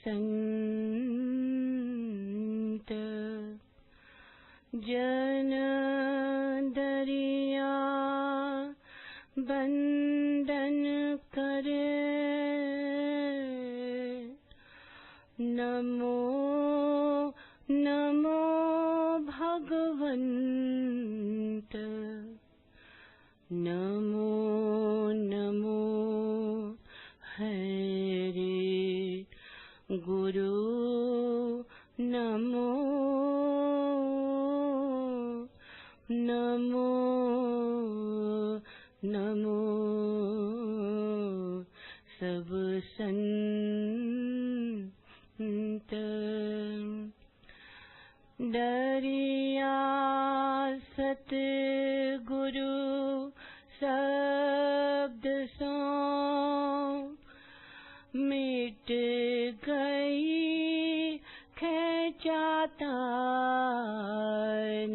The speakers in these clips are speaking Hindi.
संत जन दरिया बंदन करे नमो नमो भगवन्त नमो नमो हरे गुरु नमो नमो नमो सब संत दरिया सतगुरु शब्द सो मिट गई खेचातान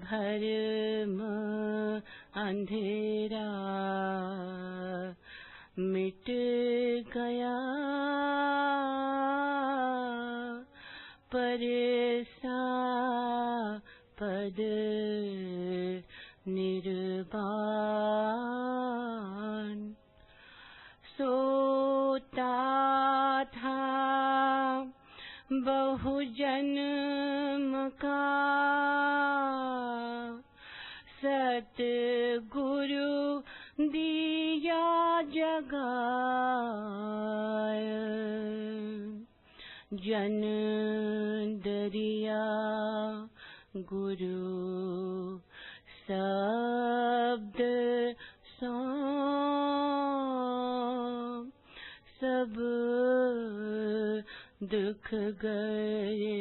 भरम अंधेरा मिट गया परसा पद निर्वाण सोता था बहु जन्म का सतगुरु दिया जगाय जन दरिया गुरु शब्द सो सब दुख गए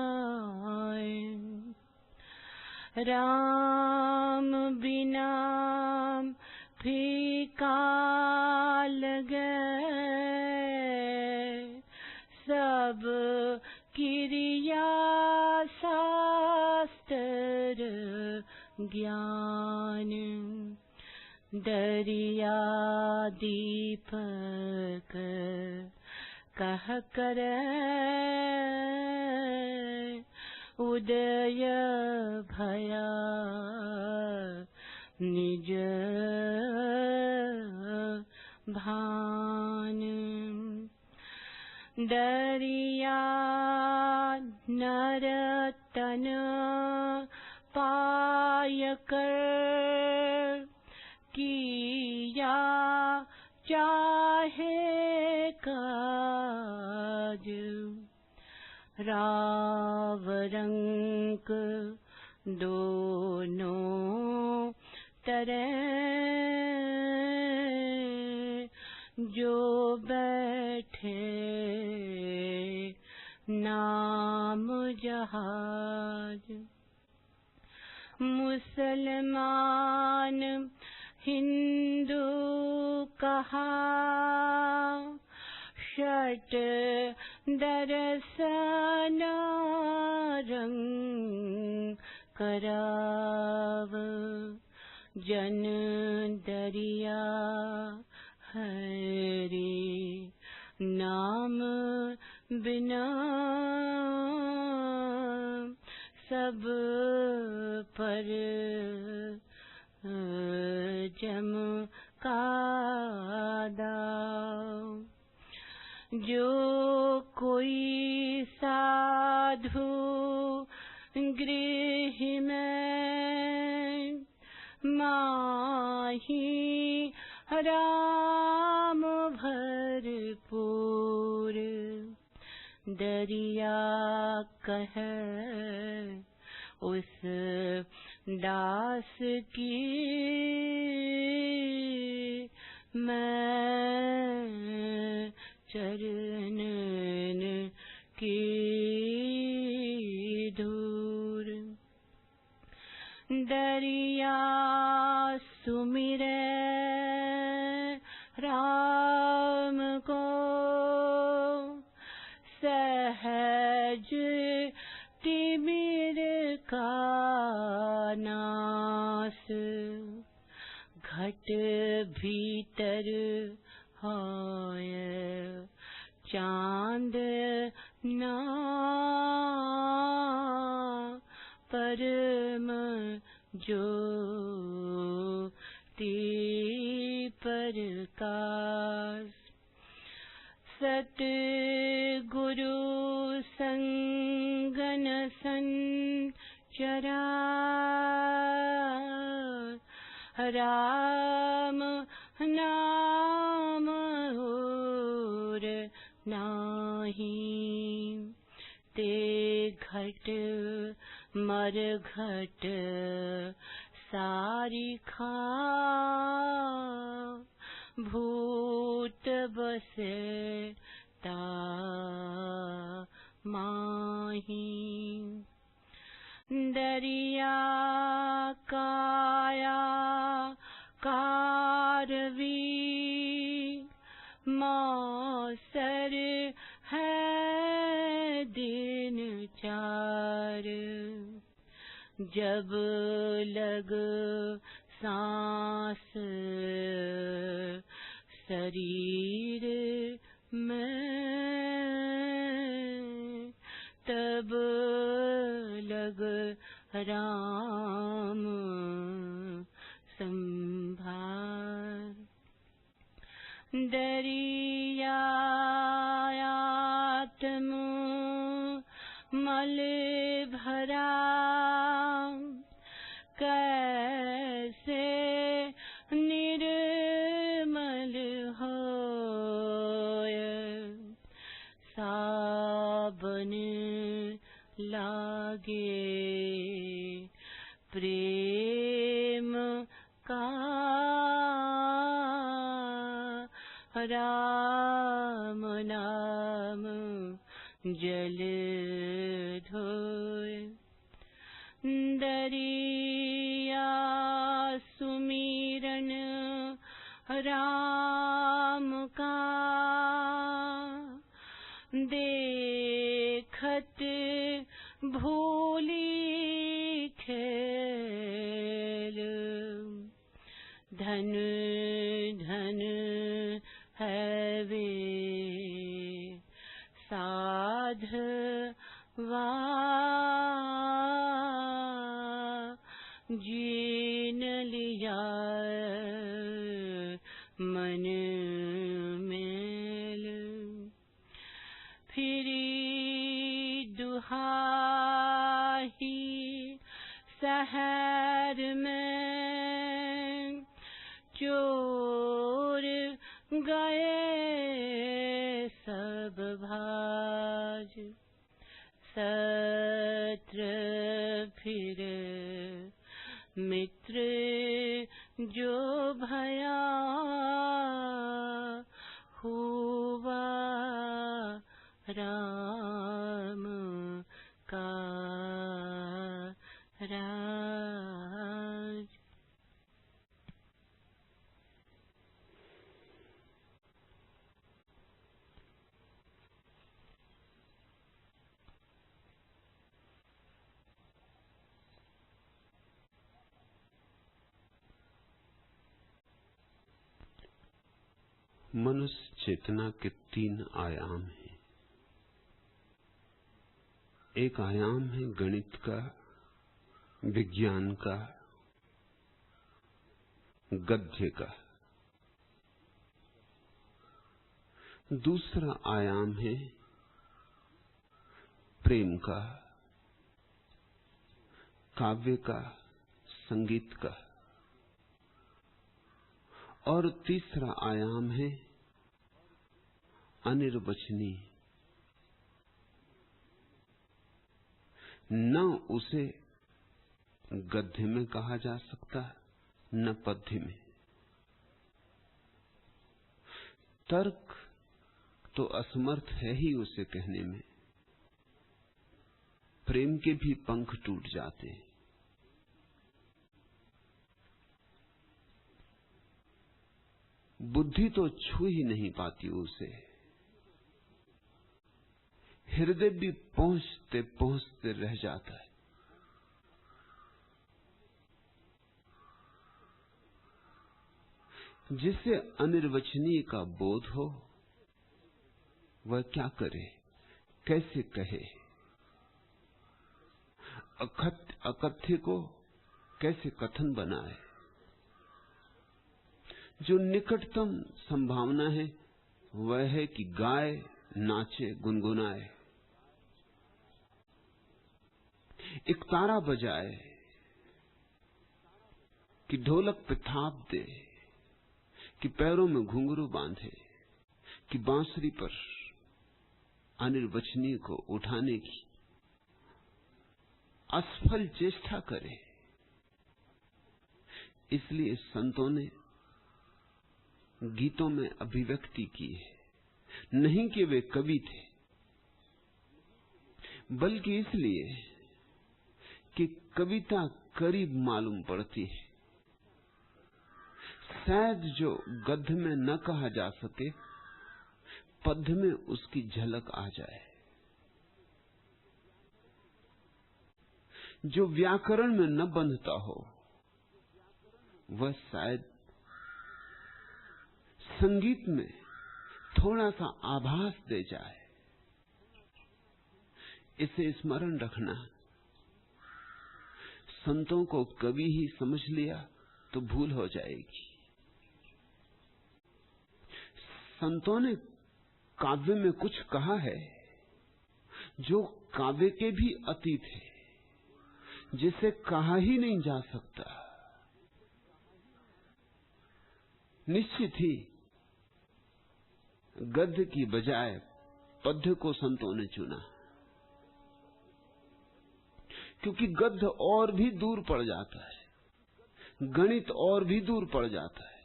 बिलाए राम बिना फीका लगे सब क्रिया शास्त्र ज्ञान दरिया दीपक कह कर उदय भया निज भान दरिया नरतन पाय कर किया चाहे काज राव रंक दोनों तरह जो बैठे नाम जहाज मुसलमान हिंदू कहा षट दर्शन रंग कराव जन दरिया हरे नाम बिना सब पर जम का दाव जो कोई साधु गृह में माही राम भरपूर दरिया कह उस दास की मैं चरणन की धूर दरिया सुमिरे राम को सहज तिमिर का नास घट भीतर होय चांद ना परम ज्योति प्रकाश सतगुरु संगन संचरा राम नाम और नाही ते घट मर घट सारिखा भूत बसे ता माही दरिया काया कारवी मौसर है दिन चार जब लग सांस शरीर में तब लग राम संभार दरियायात्म मल भरा कैसे निर्मल होय साबन लागे प्रेम का राम नाम जल धोय दरिया सुमिरन राम का देखत भूली खेल धन धन है वे साधवा जीन लिया मन मेल फिरी दुहाही शहर में चोर गए सब भाज सत्र फिर मित्र जो भया हुआ राम का राज। मनुष्य चेतना के 3 आयाम हैं। एक आयाम है गणित का, विज्ञान का, गद्य का। दूसरा आयाम है प्रेम का, काव्य का, संगीत का। और तीसरा आयाम है अनिर्वचनीय। न उसे गद्य में कहा जा सकता, न पद्य में। तर्क तो असमर्थ है ही उसे कहने में। प्रेम के भी पंख टूट जाते हैं। बुद्धि तो छू ही नहीं पाती उसे। हृदय भी पहुंचते पहुंचते रह जाता है। जिसे अनिर्वचनीय का बोध हो वह क्या करे, कैसे कहे, अकथ्य को कैसे कथन बनाए। जो निकटतम संभावना है वह है कि गाए, नाचे, गुनगुनाए, एक तारा बजाए, कि ढोलक पे थाप दे, कि पैरों में घुंघरू बांधे, कि बांसुरी पर अनिर्वचनीय को उठाने की असफल चेष्टा करे। इसलिए संतों ने गीतों में अभिव्यक्ति की है, नहीं कि वे कवि थे, बल्कि इसलिए कि कविता करीब मालूम पड़ती है। शायद जो गद्य में न कहा जा सके, पद्य में उसकी झलक आ जाए। जो व्याकरण में न बंधता हो वह शायद संगीत में थोड़ा सा आभास दे जाए। इसे स्मरण रखना। संतों को कवि ही समझ लिया तो भूल हो जाएगी। संतों ने काव्य में कुछ कहा है जो काव्य के भी अतीत है, जिसे कहा ही नहीं जा सकता। निश्चित ही गद्य की बजाय पद्य को संतों ने चुना, क्योंकि गद्य और भी दूर पड़ जाता है, गणित और भी दूर पड़ जाता है।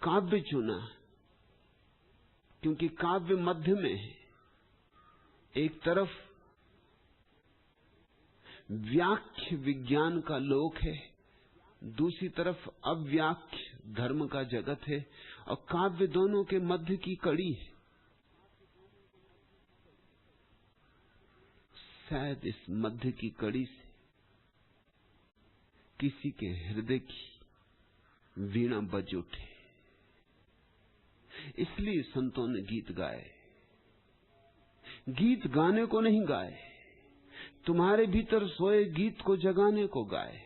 काव्य चुना क्योंकि काव्य मध्य में है। एक तरफ व्याख्य विज्ञान का लोक है, दूसरी तरफ अव्याख्य धर्म का जगत है, और काव्य दोनों के मध्य की कड़ी है। शायद इस मध्य की कड़ी से किसी के हृदय की वीणा बज उठे, इसलिए संतों ने गीत गाए। गीत गाने को नहीं गाए, तुम्हारे भीतर सोए गीत को जगाने को गाए।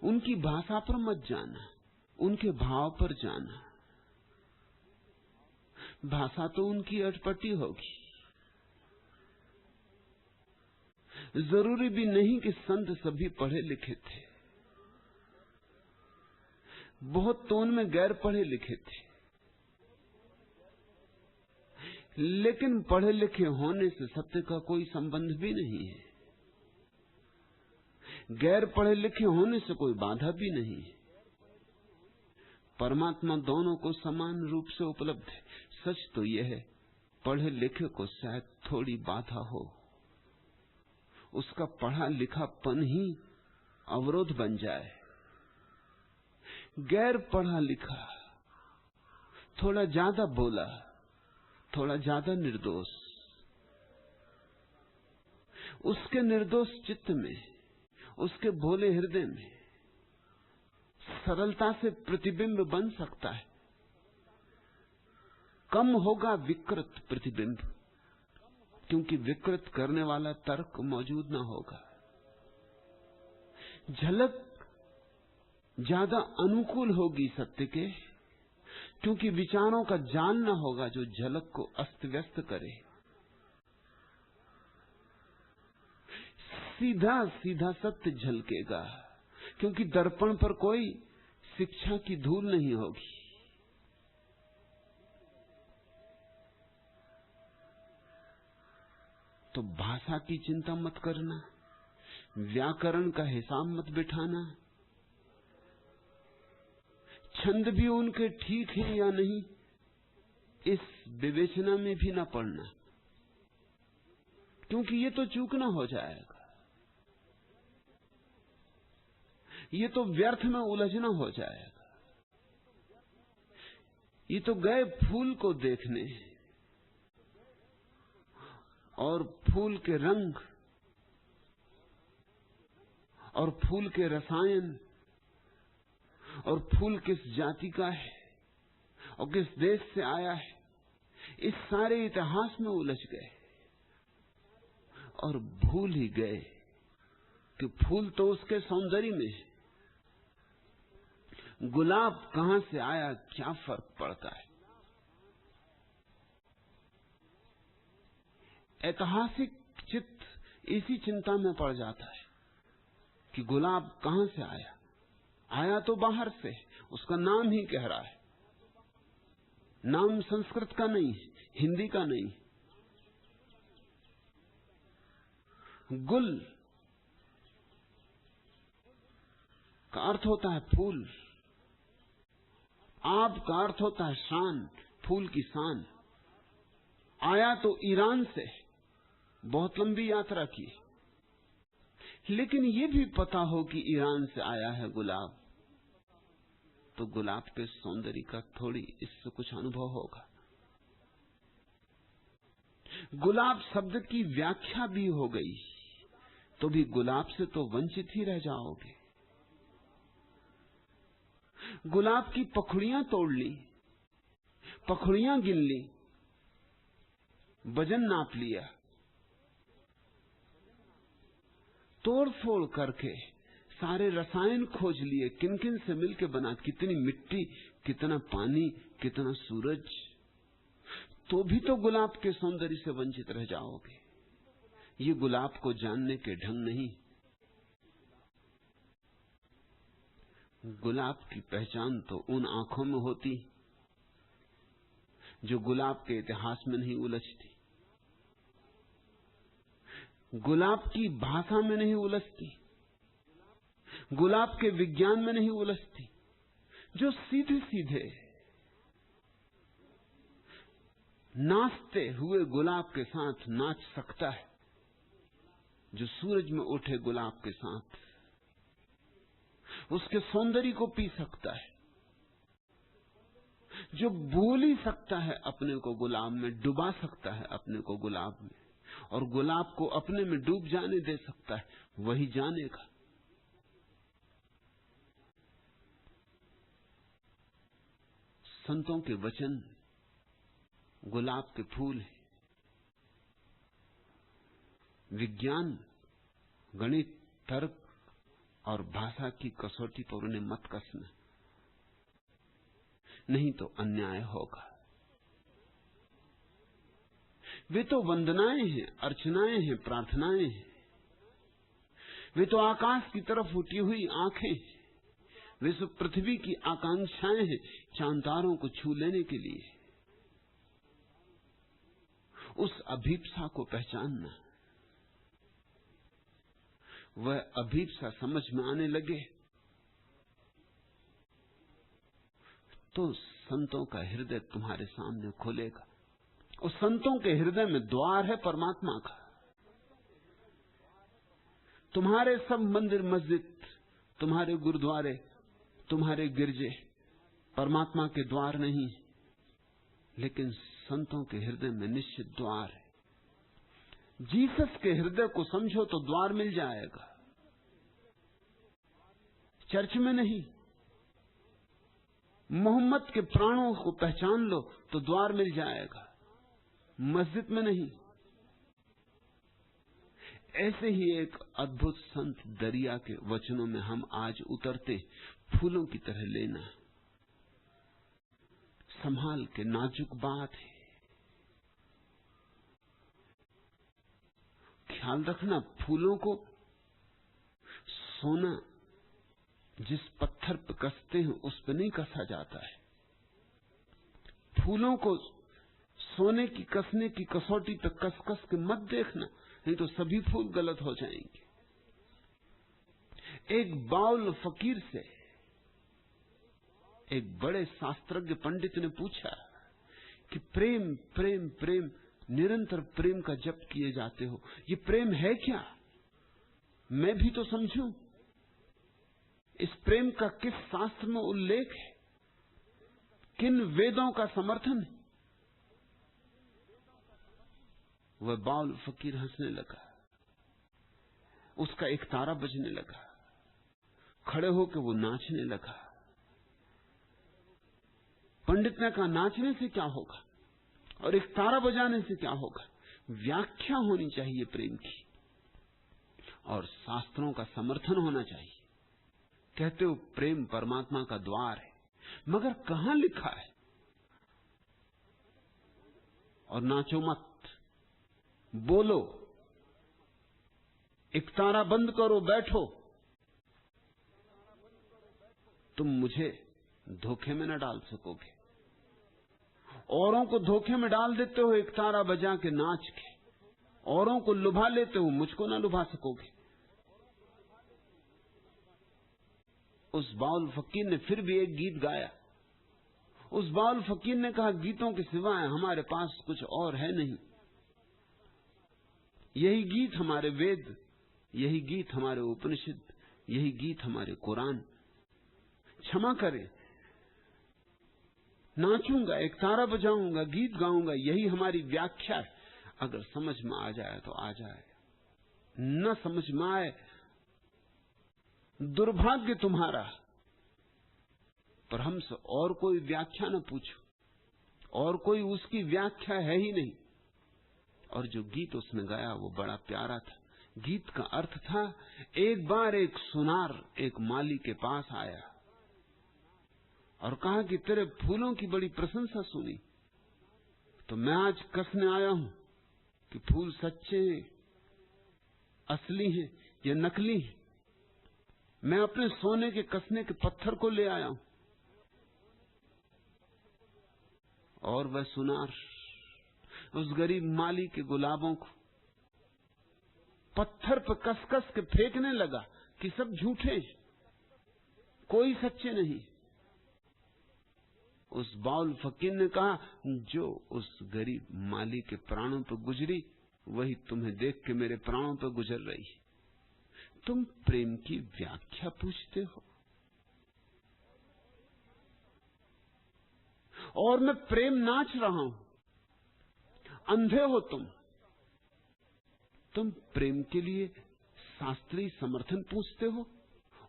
उनकी भाषा पर मत जाना, उनके भाव पर जाना। भाषा तो उनकी अटपटी होगी। जरूरी भी नहीं कि संत सभी पढ़े लिखे थे, बहुत तो उनमें गैर पढ़े लिखे थे। लेकिन पढ़े लिखे होने से सत्य का कोई संबंध भी नहीं है, गैर पढ़े लिखे होने से कोई बाधा भी नहीं है। परमात्मा दोनों को समान रूप से उपलब्ध है। सच तो यह है, पढ़े लिखे को शायद थोड़ी बाधा हो, उसका पढ़ा लिखापन ही अवरोध बन जाए। गैर पढ़ा लिखा थोड़ा ज्यादा बोला, थोड़ा ज्यादा निर्दोष, उसके निर्दोष चित्त में, उसके भोले हृदय में सरलता से प्रतिबिंब बन सकता है। कम होगा विकृत प्रतिबिंब, क्योंकि विकृत करने वाला तर्क मौजूद ना होगा। झलक ज्यादा अनुकूल होगी सत्य के, क्योंकि विचारों का जाल ना होगा जो झलक को अस्त व्यस्त करे। सीधा सीधा सत्य झलकेगा, क्योंकि दर्पण पर कोई शिक्षा की धूल नहीं होगी। तो भाषा की चिंता मत करना, व्याकरण का हिसाब मत बिठाना, छंद भी उनके ठीक है या नहीं इस विवेचना में भी ना पड़ना, क्योंकि ये तो चूकना हो जाएगा, ये तो व्यर्थ में उलझना हो जाएगा। ये तो गए फूल को देखने और फूल के रंग और फूल के रसायन और फूल किस जाति का है और किस देश से आया है, इस सारे इतिहास में उलझ गए और भूल ही गए कि फूल तो उसके सौंदर्य में है। गुलाब कहां से आया, क्या फर्क पड़ता है। ऐतिहासिक चित्त इसी चिंता में पड़ जाता है कि गुलाब कहां से आया। आया तो बाहर से, उसका नाम ही कह रहा है। नाम संस्कृत का नहीं, हिंदी का नहीं। गुल का अर्थ होता है फूल, आब का अर्थ होता है शान, फूल की शान। आया तो ईरान से, बहुत लंबी यात्रा की, लेकिन ये भी पता हो कि ईरान से आया है गुलाब, तो गुलाब के सौंदर्य का थोड़ी इससे कुछ अनुभव होगा। गुलाब शब्द की व्याख्या भी हो गई तो भी गुलाब से तो वंचित ही रह जाओगे। गुलाब की पखुड़ियां तोड़ ली, पखुड़ियां गिन ली, वजन नाप लिया, तोड़ फोड़ करके सारे रसायन खोज लिए, किन किन से मिलके बना, कितनी मिट्टी, कितना पानी, कितना सूरज, तो भी तो गुलाब के सौंदर्य से वंचित रह जाओगे। ये गुलाब को जानने के ढंग नहीं। गुलाब की पहचान तो उन आंखों में होती जो गुलाब के इतिहास में नहीं उलझती, गुलाब की भाषा में नहीं उलझती, गुलाब के विज्ञान में नहीं उलझती, जो सीधे सीधे नाचते हुए गुलाब के साथ नाच सकता है, जो सूरज में उठे गुलाब के साथ उसके सौंदर्य को पी सकता है, जो भूल ही सकता है अपने को गुलाब में, डुबा सकता है अपने को गुलाब में, और गुलाब को अपने में डूब जाने दे सकता है, वही जानेगा। संतों के वचन गुलाब के फूल हैं। विज्ञान, गणित, तर्क और भाषा की कसौटी पर उन्हें मत कसना, नहीं तो अन्याय होगा। वे तो वंदनाएं हैं, अर्चनाएं हैं, प्रार्थनाएं हैं। वे तो आकाश की तरफ उठी हुई आंखें, वे सब पृथ्वी की आकांक्षाएं हैं, चांद तारों को छू लेने के लिए। उस अभीप्सा को पहचानना, वह अभीप्सा समझ में आने लगे तो संतों का हृदय तुम्हारे सामने खुलेगा। उस संतों के हृदय में द्वार है परमात्मा का। तुम्हारे सब मंदिर मस्जिद, तुम्हारे गुरुद्वारे, तुम्हारे गिरजे परमात्मा के द्वार नहीं, लेकिन संतों के हृदय में निश्चित द्वार है। जीसस के हृदय को समझो तो द्वार मिल जाएगा। चर्च में नहीं, मोहम्मद के प्राणों को पहचान लो तो द्वार मिल जाएगा, मस्जिद में नहीं। ऐसे ही एक अद्भुत संत दरिया के वचनों में हम आज उतरते, फूलों की तरह लेना, संभाल के, नाजुक बात है, ख्याल रखना। फूलों को सोना जिस पत्थर पर कसते हैं उस पर नहीं कसा जाता है। फूलों को सोने की कसने की कसौटी पे कस कस के मत देखना, नहीं तो सभी फूल गलत हो जाएंगे। एक बाउल फकीर से एक बड़े शास्त्रज्ञ पंडित ने पूछा कि प्रेम प्रेम प्रेम, निरंतर प्रेम का जप किए जाते हो, ये प्रेम है क्या? मैं भी तो समझूं। इस प्रेम का किस शास्त्र में उल्लेख है, किन वेदों का समर्थन है? वह बाउल फकीर हंसने लगा, उसका एक तारा बजने लगा। खड़े होकर वो नाचने लगा। पंडित ने कहा, नाचने से क्या होगा और एक तारा बजाने से क्या होगा? व्याख्या होनी चाहिए प्रेम की और शास्त्रों का समर्थन होना चाहिए। कहते हो प्रेम परमात्मा का द्वार है, मगर कहां लिखा है? और नाचो मत, बोलो, एक तारा बंद करो, बैठो। तुम मुझे धोखे में न डाल सकोगे। औरों को धोखे में डाल देते हो एक तारा बजा के, नाच के। औरों को लुभा लेते हो, मुझको ना लुभा सकोगे। उस बाउल फकीर ने फिर भी एक गीत गाया। उस बाउल फकीर ने कहा, गीतों के सिवाय हमारे पास कुछ और है नहीं। यही गीत हमारे वेद, यही गीत हमारे उपनिषद, यही गीत हमारे कुरान। क्षमा करें, नाचूंगा, एक तारा बजाऊंगा, गीत गाऊंगा, यही हमारी व्याख्या है। अगर समझ में आ जाए तो आ जाए, न समझ में आए दुर्भाग्य तुम्हारा। पर हमसे और कोई व्याख्या न पूछो, और कोई उसकी व्याख्या है ही नहीं। और जो गीत उसने गाया वो बड़ा प्यारा था। गीत का अर्थ था, एक बार एक सुनार एक माली के पास आया और कहा कि तेरे फूलों की बड़ी प्रशंसा सुनी, तो मैं आज कसने आया हूं कि फूल सच्चे हैं, असली हैं या नकली हैं। मैं अपने सोने के कसने के पत्थर को ले आया हूं। और वह सुनार उस गरीब माली के गुलाबों को पत्थर पर कस कस के फेंकने लगा कि सब झूठे, कोई सच्चे नहीं। उस बाउल फकीर ने कहा, जो उस गरीब माली के प्राणों पर गुजरी, वही तुम्हें देख के मेरे प्राणों पर गुजर रही है। तुम प्रेम की व्याख्या पूछते हो, और मैं प्रेम नाच रहा हूं। अंधे हो तुम प्रेम के लिए शास्त्रीय समर्थन पूछते हो,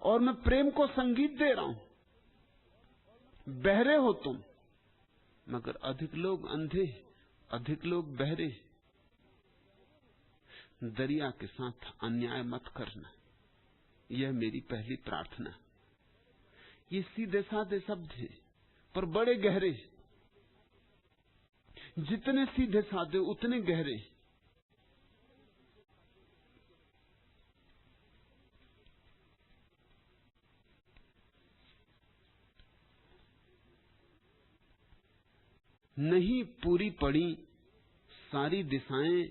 और मैं प्रेम को संगीत दे रहा हूं। बहरे हो तुम, मगर अधिक लोग अंधे, अधिक लोग बहरे। दरिया के साथ अन्याय मत करना, यह मेरी पहली प्रार्थना। ये सीधे साधे शब्द हैं, पर बड़े गहरे। जितने सीधे साधे उतने गहरे। नहीं पूरी पड़ी सारी दिशाएं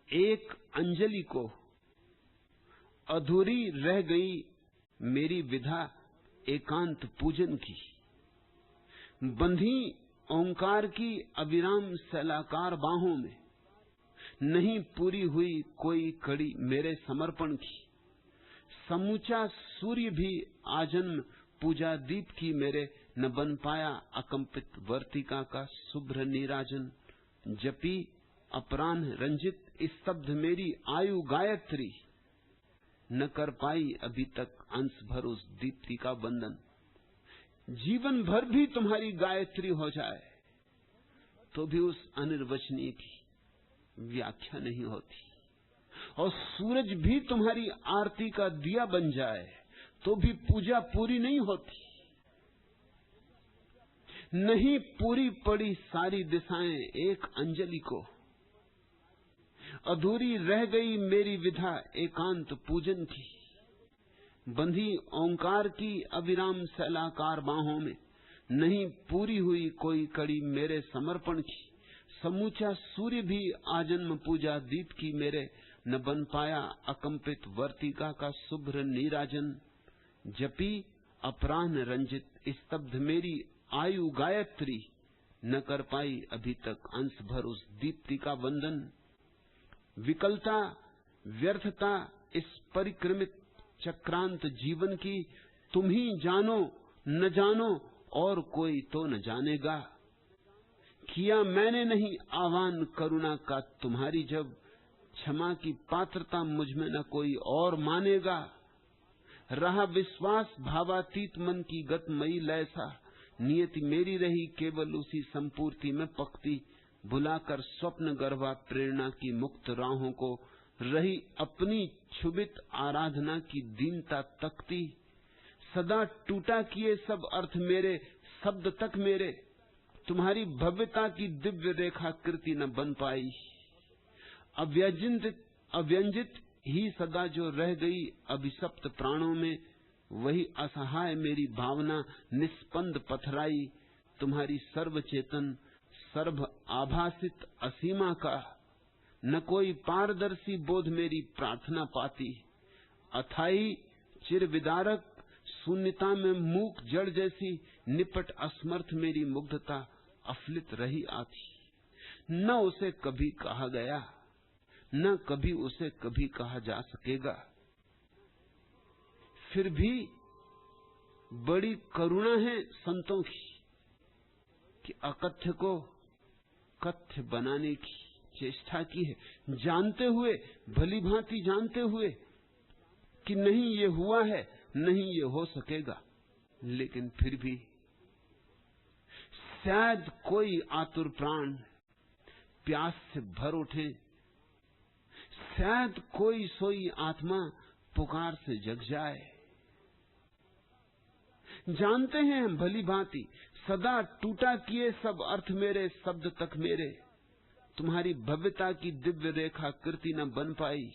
एक अंजलि को, अधूरी रह गई मेरी विधा एकांत पूजन की। बंधी ओंकार की अविराम सैलाकार बाहों में, नहीं पूरी हुई कोई कड़ी मेरे समर्पण की। समूचा सूर्य भी आजन्म पूजा दीप की मेरे न बन पाया अकंपित वर्तिका का शुभ्र नीराजन। जपी अपराह्न रंजित स्तब्ध मेरी आयु गायत्री, न कर पाई अभी तक अंश भर उस दीप्ति का बंधन। जीवन भर भी तुम्हारी गायत्री हो जाए तो भी उस अनिर्वचनीय की व्याख्या नहीं होती, और सूरज भी तुम्हारी आरती का दिया बन जाए तो भी पूजा पूरी नहीं होती। नहीं पूरी पड़ी सारी दिशाएं एक अंजलि को, अधूरी रह गई मेरी विधा एकांत पूजन की। बंधी ओंकार की अविराम सैलाकार बाहों में, नहीं पूरी हुई कोई कड़ी मेरे समर्पण की। समूचा सूर्य भी आजन्म पूजा दीप की मेरे, न बन पाया अकंपित वर्तिका का शुभ्र नीराजन। जपी अपराह्न रंजित स्तब्ध मेरी आयु गायत्री, न कर पाई अभी तक अंश भर उस दीप्ति का वंदन। विकलता व्यर्थता इस परिक्रमित चक्रांत जीवन की, तुम ही जानो न जानो और कोई तो न जानेगा। किया मैंने नहीं आह्वान करुणा का तुम्हारी, जब क्षमा की पात्रता मुझ में न कोई और मानेगा। रहा विश्वास भावातीत मन की गत मई लैसा, नियति मेरी रही केवल उसी संपूर्ति में पकती, भुलाकर स्वप्न गर्भा प्रेरणा की मुक्त राहों को, रही अपनी क्षुभित आराधना की दीनता तकती। सदा टूटा किए सब अर्थ मेरे, शब्द तक मेरे, तुम्हारी भव्यता की दिव्य रेखा कृति न बन पाई। अव्यंजित ही सदा जो रह गई अभिशप्त प्राणों में, वही असहाय मेरी भावना निस्पंद पथराई। तुम्हारी सर्वचेतन सर्व आभासित असीमा का, न कोई पारदर्शी बोध मेरी प्रार्थना पाती। अथाई चिर विदारक शून्यता में मूक जड़ जैसी, निपट असमर्थ मेरी मुग्धता अफलित रही आती। न उसे कभी कहा गया, न कभी उसे कभी कहा जा सकेगा। फिर भी बड़ी करुणा है संतों की कि अकथ्य को कथ्य बनाने की चेष्टा की है, जानते हुए, भली भांति जानते हुए कि नहीं ये हुआ है, नहीं ये हो सकेगा। लेकिन फिर भी शायद कोई आतुर प्राण प्यास से भर उठे, शायद कोई सोई आत्मा पुकार से जग जाए। जानते हैं हम भली भांति, सदा टूटा किए सब अर्थ मेरे, शब्द तक मेरे, तुम्हारी भव्यता की दिव्य रेखा कृति न बन पाई।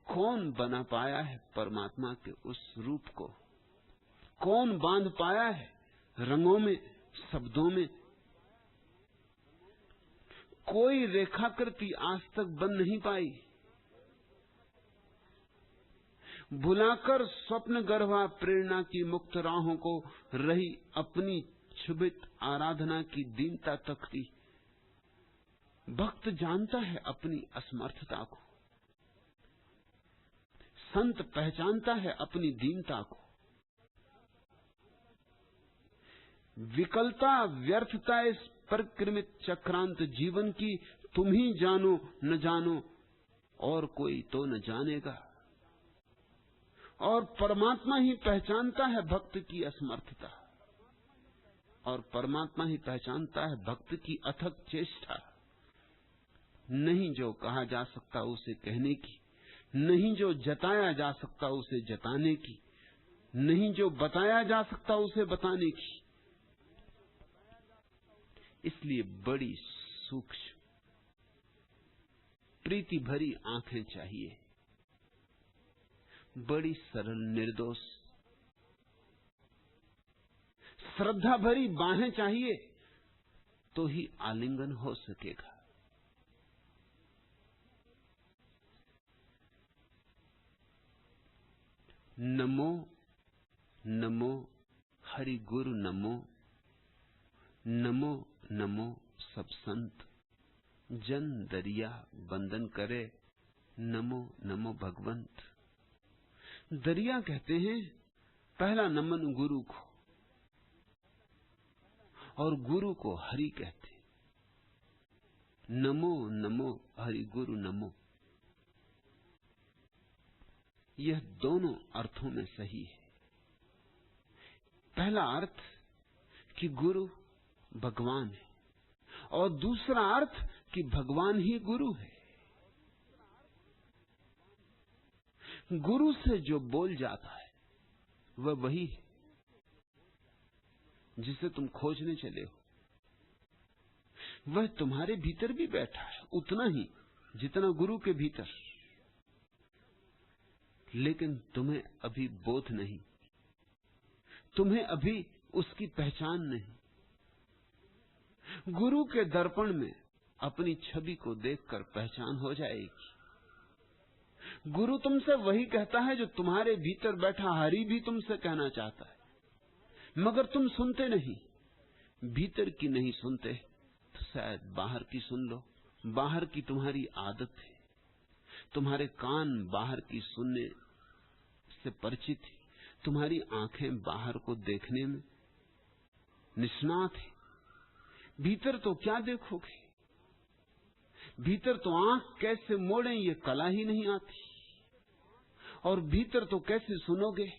कौन बना पाया है परमात्मा के उस रूप को? कौन बांध पाया है रंगों में, शब्दों में? कोई रेखाकृति आज तक बन नहीं पाई। भुलाकर स्वप्न गर्भा प्रेरणा की मुक्त राहों को, रही अपनी क्षुभित आराधना की दीनता तकती। भक्त जानता है अपनी असमर्थता को, संत पहचानता है अपनी दीनता को। विकलता व्यर्थता इस परिक्रमित चक्रांत जीवन की, तुम ही जानो न जानो और कोई तो न जानेगा। और परमात्मा ही पहचानता है भक्त की असमर्थता, और परमात्मा ही पहचानता है भक्त की अथक चेष्टा। नहीं जो कहा जा सकता उसे कहने की, नहीं जो जताया जा सकता उसे जताने की, नहीं जो बताया जा सकता उसे बताने की। इसलिए बड़ी सूक्ष्म प्रीति भरी आंखें चाहिए, बड़ी सरल निर्दोष श्रद्धा भरी बाहें चाहिए, तो ही आलिंगन हो सकेगा। नमो नमो हरि गुरु नमो, नमो नमो सब संत, जन दरिया बंदन करे, नमो नमो भगवंत। दरिया कहते हैं पहला नमन गुरु को, और गुरु को हरि कहते। नमो नमो हरि गुरु नमो, यह दोनों अर्थों में सही है। पहला अर्थ कि गुरु भगवान है, और दूसरा अर्थ कि भगवान ही गुरु है। गुरु से जो बोल जाता है वह वही है जिसे तुम खोजने चले हो। वह तुम्हारे भीतर भी बैठा है, उतना ही जितना गुरु के भीतर, लेकिन तुम्हें अभी बोध नहीं, तुम्हें अभी उसकी पहचान नहीं। गुरु के दर्पण में अपनी छवि को देखकर पहचान हो जाएगी। गुरु तुमसे वही कहता है जो तुम्हारे भीतर बैठा हरि भी तुमसे कहना चाहता है, मगर तुम सुनते नहीं। भीतर की नहीं सुनते तो शायद बाहर की सुन लो। बाहर की तुम्हारी आदत है, तुम्हारे कान बाहर की सुनने से परिचित है, तुम्हारी आंखें बाहर को देखने में निष्णात है। भीतर तो क्या देखोगे? भीतर तो आंख कैसे मोड़ें ये कला ही नहीं आती, और भीतर तो कैसे सुनोगे?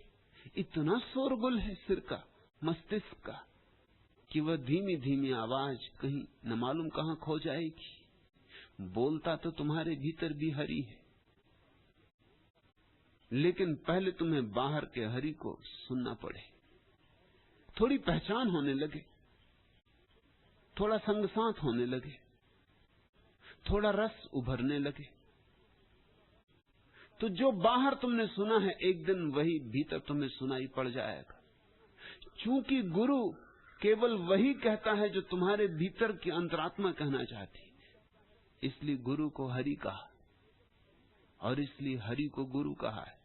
इतना शोरगुल है सिर का, मस्तिष्क का, कि वह धीमी धीमी आवाज कहीं न मालूम कहां खो जाएगी। बोलता तो तुम्हारे भीतर भी हरि है, लेकिन पहले तुम्हें बाहर के हरि को सुनना पड़े। थोड़ी पहचान होने लगे, थोड़ा संग साथ होने लगे, थोड़ा रस उभरने लगे, तो जो बाहर तुमने सुना है एक दिन वही भीतर तुम्हें सुनाई पड़ जाएगा। चूंकि गुरु केवल वही कहता है जो तुम्हारे भीतर की अंतरात्मा कहना चाहती, इसलिए गुरु को हरि कहा और इसलिए हरि को गुरु कहा है।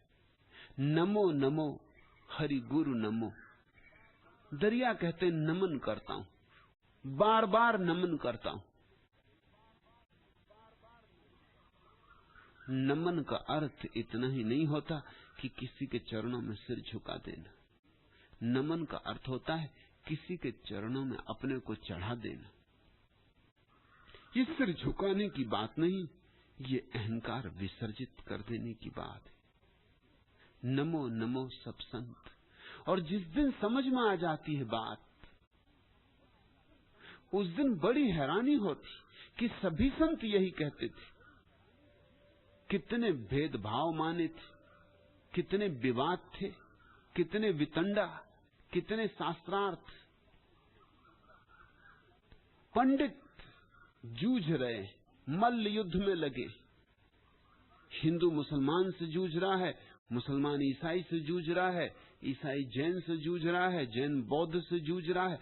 नमो नमो हरि गुरु नमो। दरिया कहते नमन करता हूं, बार बार नमन करता हूं। नमन का अर्थ इतना ही नहीं होता कि किसी के चरणों में सिर झुका देना। नमन का अर्थ होता है किसी के चरणों में अपने को चढ़ा देना। ये सिर झुकाने की बात नहीं, ये अहंकार विसर्जित कर देने की बात है। नमो नमो सब संत। और जिस दिन समझ में आ जाती है बात, उस दिन बड़ी हैरानी होती कि सभी संत यही कहते थे। कितने भेदभाव माने थे, कितने विवाद थे, कितने वितंडा, कितने शास्त्रार्थ। पंडित जूझ रहे, मल्ल युद्ध में लगे। हिंदू मुसलमान से जूझ रहा है, मुसलमान ईसाई से जूझ रहा है, ईसाई जैन से जूझ रहा है, जैन बौद्ध से जूझ रहा है।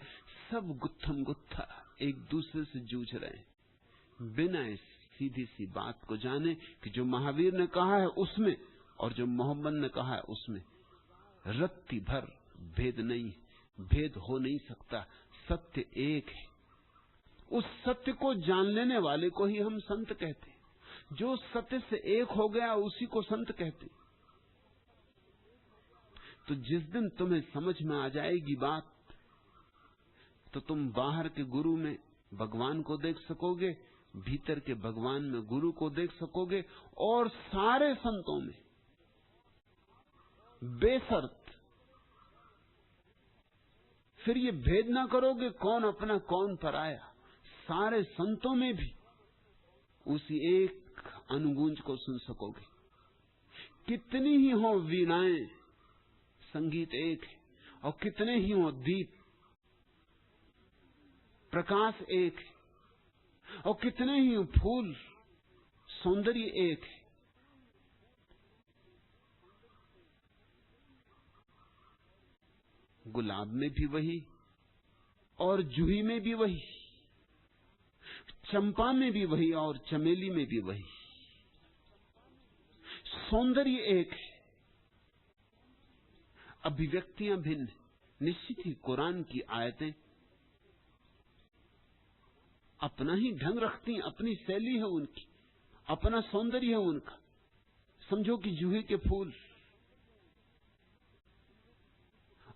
सब गुत्थम गुत्था एक दूसरे से जूझ रहे हैं, बिना इस सीधी सी बात को जाने कि जो महावीर ने कहा है उसमें और जो मोहम्मद ने कहा है उसमें रत्ती भर भेद नहीं, भेद हो नहीं सकता। सत्य एक है। उस सत्य को जान लेने वाले को ही हम संत कहते। जो सत्य से एक हो गया उसी को संत कहते। तो जिस दिन तुम्हें समझ में आ जाएगी बात, तो तुम बाहर के गुरु में भगवान को देख सकोगे, भीतर के भगवान में गुरु को देख सकोगे, और सारे संतों में बेशर्त फिर ये भेद ना करोगे कौन अपना कौन पराया। सारे संतों में भी उसी एक अनुगूंज को सुन सकोगे। कितनी ही हो वीणाएं, संगीत एक है, और कितने ही हो दीप, प्रकाश एक है, और कितने ही फूल, सौंदर्य एक है। गुलाब में भी वही, और जूही में भी वही, चंपा में भी वही, और चमेली में भी वही। सौंदर्य एक है, अभिव्यक्तियां भिन्न। निश्चित ही कुरान की आयतें अपना ही ढंग रखती, अपनी शैली है उनकी, अपना सौंदर्य है उनका। समझो कि जूही के फूल,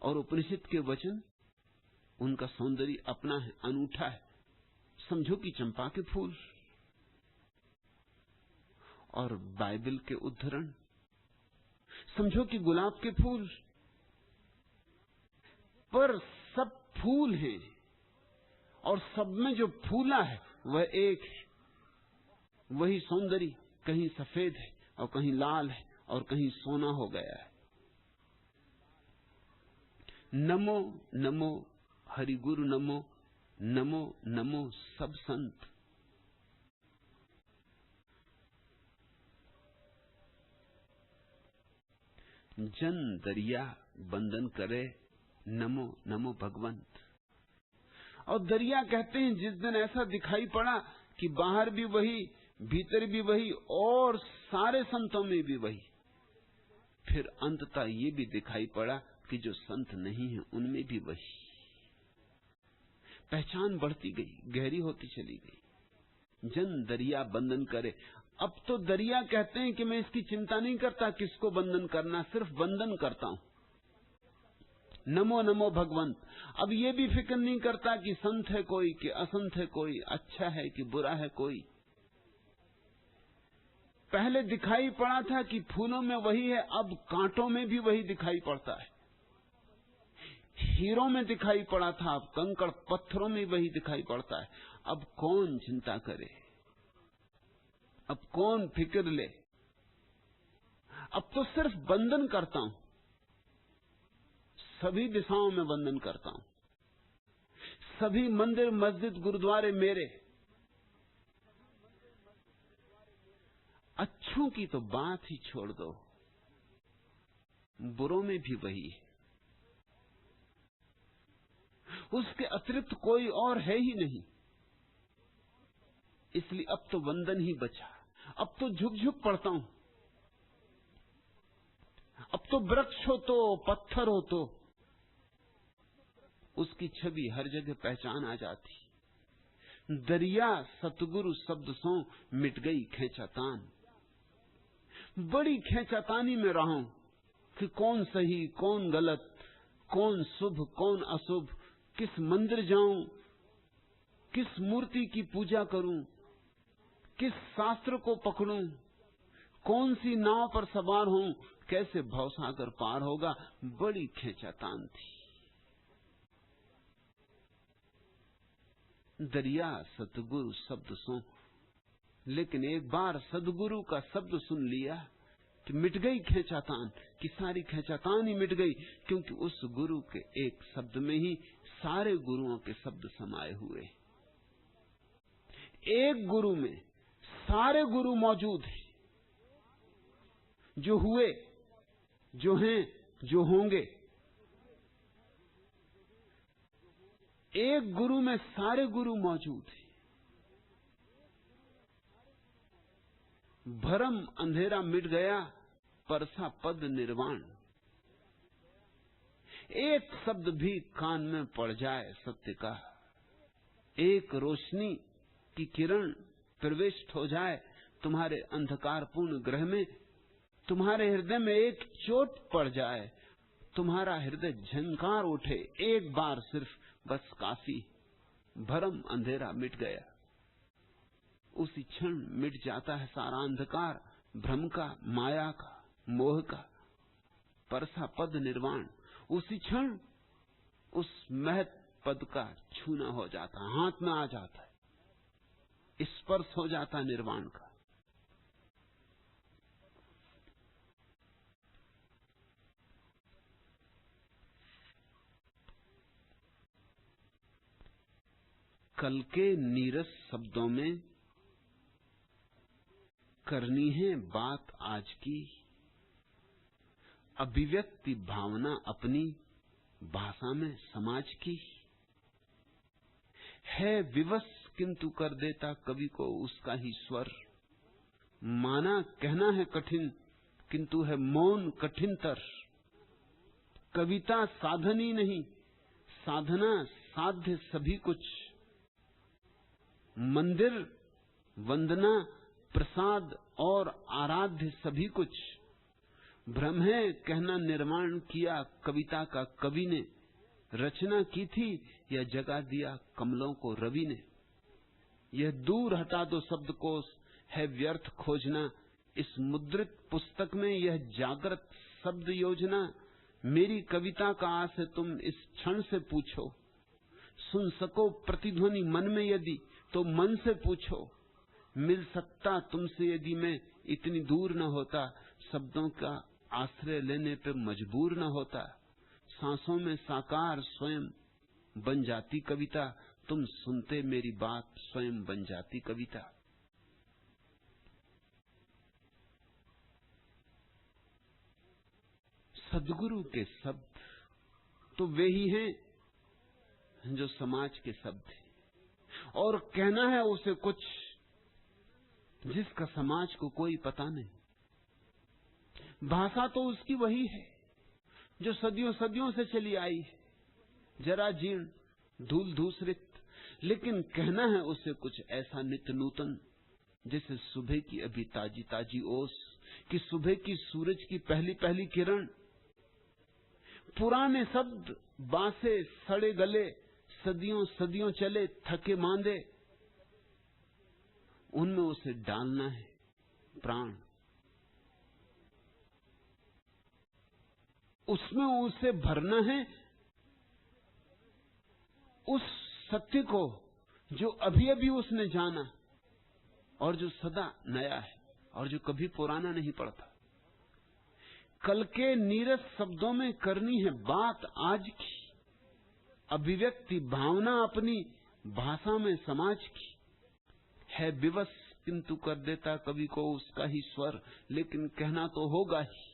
और उपनिषद के वचन, उनका सौंदर्य अपना है, अनूठा है। समझो कि चंपा के फूल, और बाइबल के उद्धरण। समझो कि गुलाब के फूल। पर सब फूल हैं, और सब में जो फूला है वह एक है। वही सौंदर्य कहीं सफेद है और कहीं लाल है और कहीं सोना हो गया है। नमो नमो हरि गुरु नमो, नमो नमो सब संत। जन दरिया बंधन करे, नमो नमो भगवंत। और दरिया कहते हैं जिस दिन ऐसा दिखाई पड़ा कि बाहर भी वही, भीतर भी वही, और सारे संतों में भी वही, फिर अंततः ये भी दिखाई पड़ा कि जो संत नहीं है उनमें भी वही। पहचान बढ़ती गई, गहरी होती चली गई। जन दरिया बंधन करे। अब तो दरिया कहते हैं कि मैं इसकी चिंता नहीं करता किसको बंधन करना, सिर्फ बंधन करता हूं। नमो नमो भगवंत। अब ये भी फिक्र नहीं करता कि संत है कोई कि असंत है कोई, अच्छा है कि बुरा है कोई। पहले दिखाई पड़ा था कि फूलों में वही है, अब कांटों में भी वही दिखाई पड़ता है। हीरों में दिखाई पड़ा था, अब कंकड़ पत्थरों में वही दिखाई पड़ता है। अब कौन चिंता करे, अब कौन फिक्र ले। अब तो सिर्फ बंधन करता हूं, सभी दिशाओं में बंधन करता हूं। सभी मंदिर मस्जिद गुरुद्वारे मेरे। अच्छों की तो बात ही छोड़ दो, बुरों में भी वही है। उसके अतिरिक्त कोई और है ही नहीं। इसलिए अब तो बंधन ही बचा। अब तो झुक झुक पड़ता हूं। अब तो वृक्ष हो तो पत्थर हो तो उसकी छवि हर जगह पहचान आ जाती। दरिया सतगुरु शब्द सो मिट गई खेचातान। बड़ी खेचातानी में रहा हूं कि कौन सही कौन गलत, कौन शुभ कौन अशुभ, किस मंदिर जाऊं, किस मूर्ति की पूजा करूं, किस शास्त्र को पकड़ूं, कौन सी नाव पर सवार हूं, कैसे भवसागर पार होगा। बड़ी खेचातान थी। दरिया सतगुरु शब्द सो, लेकिन एक बार सदगुरु का शब्द सुन लिया कि मिट गई खेचातान, कि सारी खेचातान ही मिट गई। क्योंकि उस गुरु के एक शब्द में ही सारे गुरुओं के शब्द समाये हुए। एक गुरु में सारे गुरु मौजूद हैं, जो हुए, जो हैं, जो होंगे। एक गुरु में सारे गुरु मौजूद हैं। भरम अंधेरा मिट गया, परसा पद निर्वाण। एक शब्द भी कान में पड़ जाए सत्य का, एक रोशनी की किरण प्रविष्ट हो जाए तुम्हारे अंधकारपूर्ण ग्रह में, तुम्हारे हृदय में एक चोट पड़ जाए, तुम्हारा हृदय झंकार उठे एक बार सिर्फ, बस काफी। भरम अंधेरा मिट गया। उसी क्षण मिट जाता है सारा अंधकार, भ्रम का, माया का, मोह का। परसा पद निर्वाण। उसी क्षण उस महत पद का छूना हो जाता, हाथ में आ जाता है, स्पर्श हो जाता निर्वाण का। कल के नीरस शब्दों में करनी है बात आज की, अभिव्यक्ति भावना अपनी भाषा में समाज की। है विवश किंतु कर देता कवि को उसका ही स्वर। माना कहना है कठिन किंतु है मौन कठिनतर। कविता साधन ही नहीं, साधना साध्य सभी कुछ। मंदिर वंदना प्रसाद और आराध्य सभी कुछ। भ्रम है कहना निर्माण किया कविता का कवि ने। रचना की थी या जगा दिया कमलों को रवि ने। यह दूर हटा दो शब्दकोश, है व्यर्थ खोजना इस मुद्रित पुस्तक में यह जागृत शब्द योजना। मेरी कविता का आस है तुम इस क्षण से पूछो। सुन सको प्रतिध्वनि मन में यदि तो मन से पूछो। मिल सकता तुमसे यदि मैं इतनी दूर न होता। शब्दों का आश्रय लेने पे मजबूर न होता। सांसों में साकार स्वयं बन जाती कविता। तुम सुनते मेरी बात स्वयं बन जाती कविता। सद्गुरु के शब्द तो वे ही हैं जो समाज के शब्द हैं, और कहना है उसे कुछ जिसका समाज को कोई पता नहीं। भाषा तो उसकी वही है जो सदियों सदियों से चली आई है, जरा जीर्ण धूल धूसरित। लेकिन कहना है उसे कुछ ऐसा नित्य नूतन जैसे सुबह की अभी ताजी ताजी ओस, कि सुबह की सूरज की पहली पहली किरण। पुराने शब्द बासे सड़े गले सदियों सदियों चले थके मांदे, उनमें उसे डालना है प्राण, उसमें उसे भरना है उस सत्य को जो अभी अभी उसने जाना और जो सदा नया है और जो कभी पुराना नहीं पड़ता। कल के नीरस शब्दों में करनी है बात आज की, अभिव्यक्ति भावना अपनी भाषा में समाज की। है विवश किंतु कर देता कवि को उसका ही स्वर, लेकिन कहना तो होगा ही।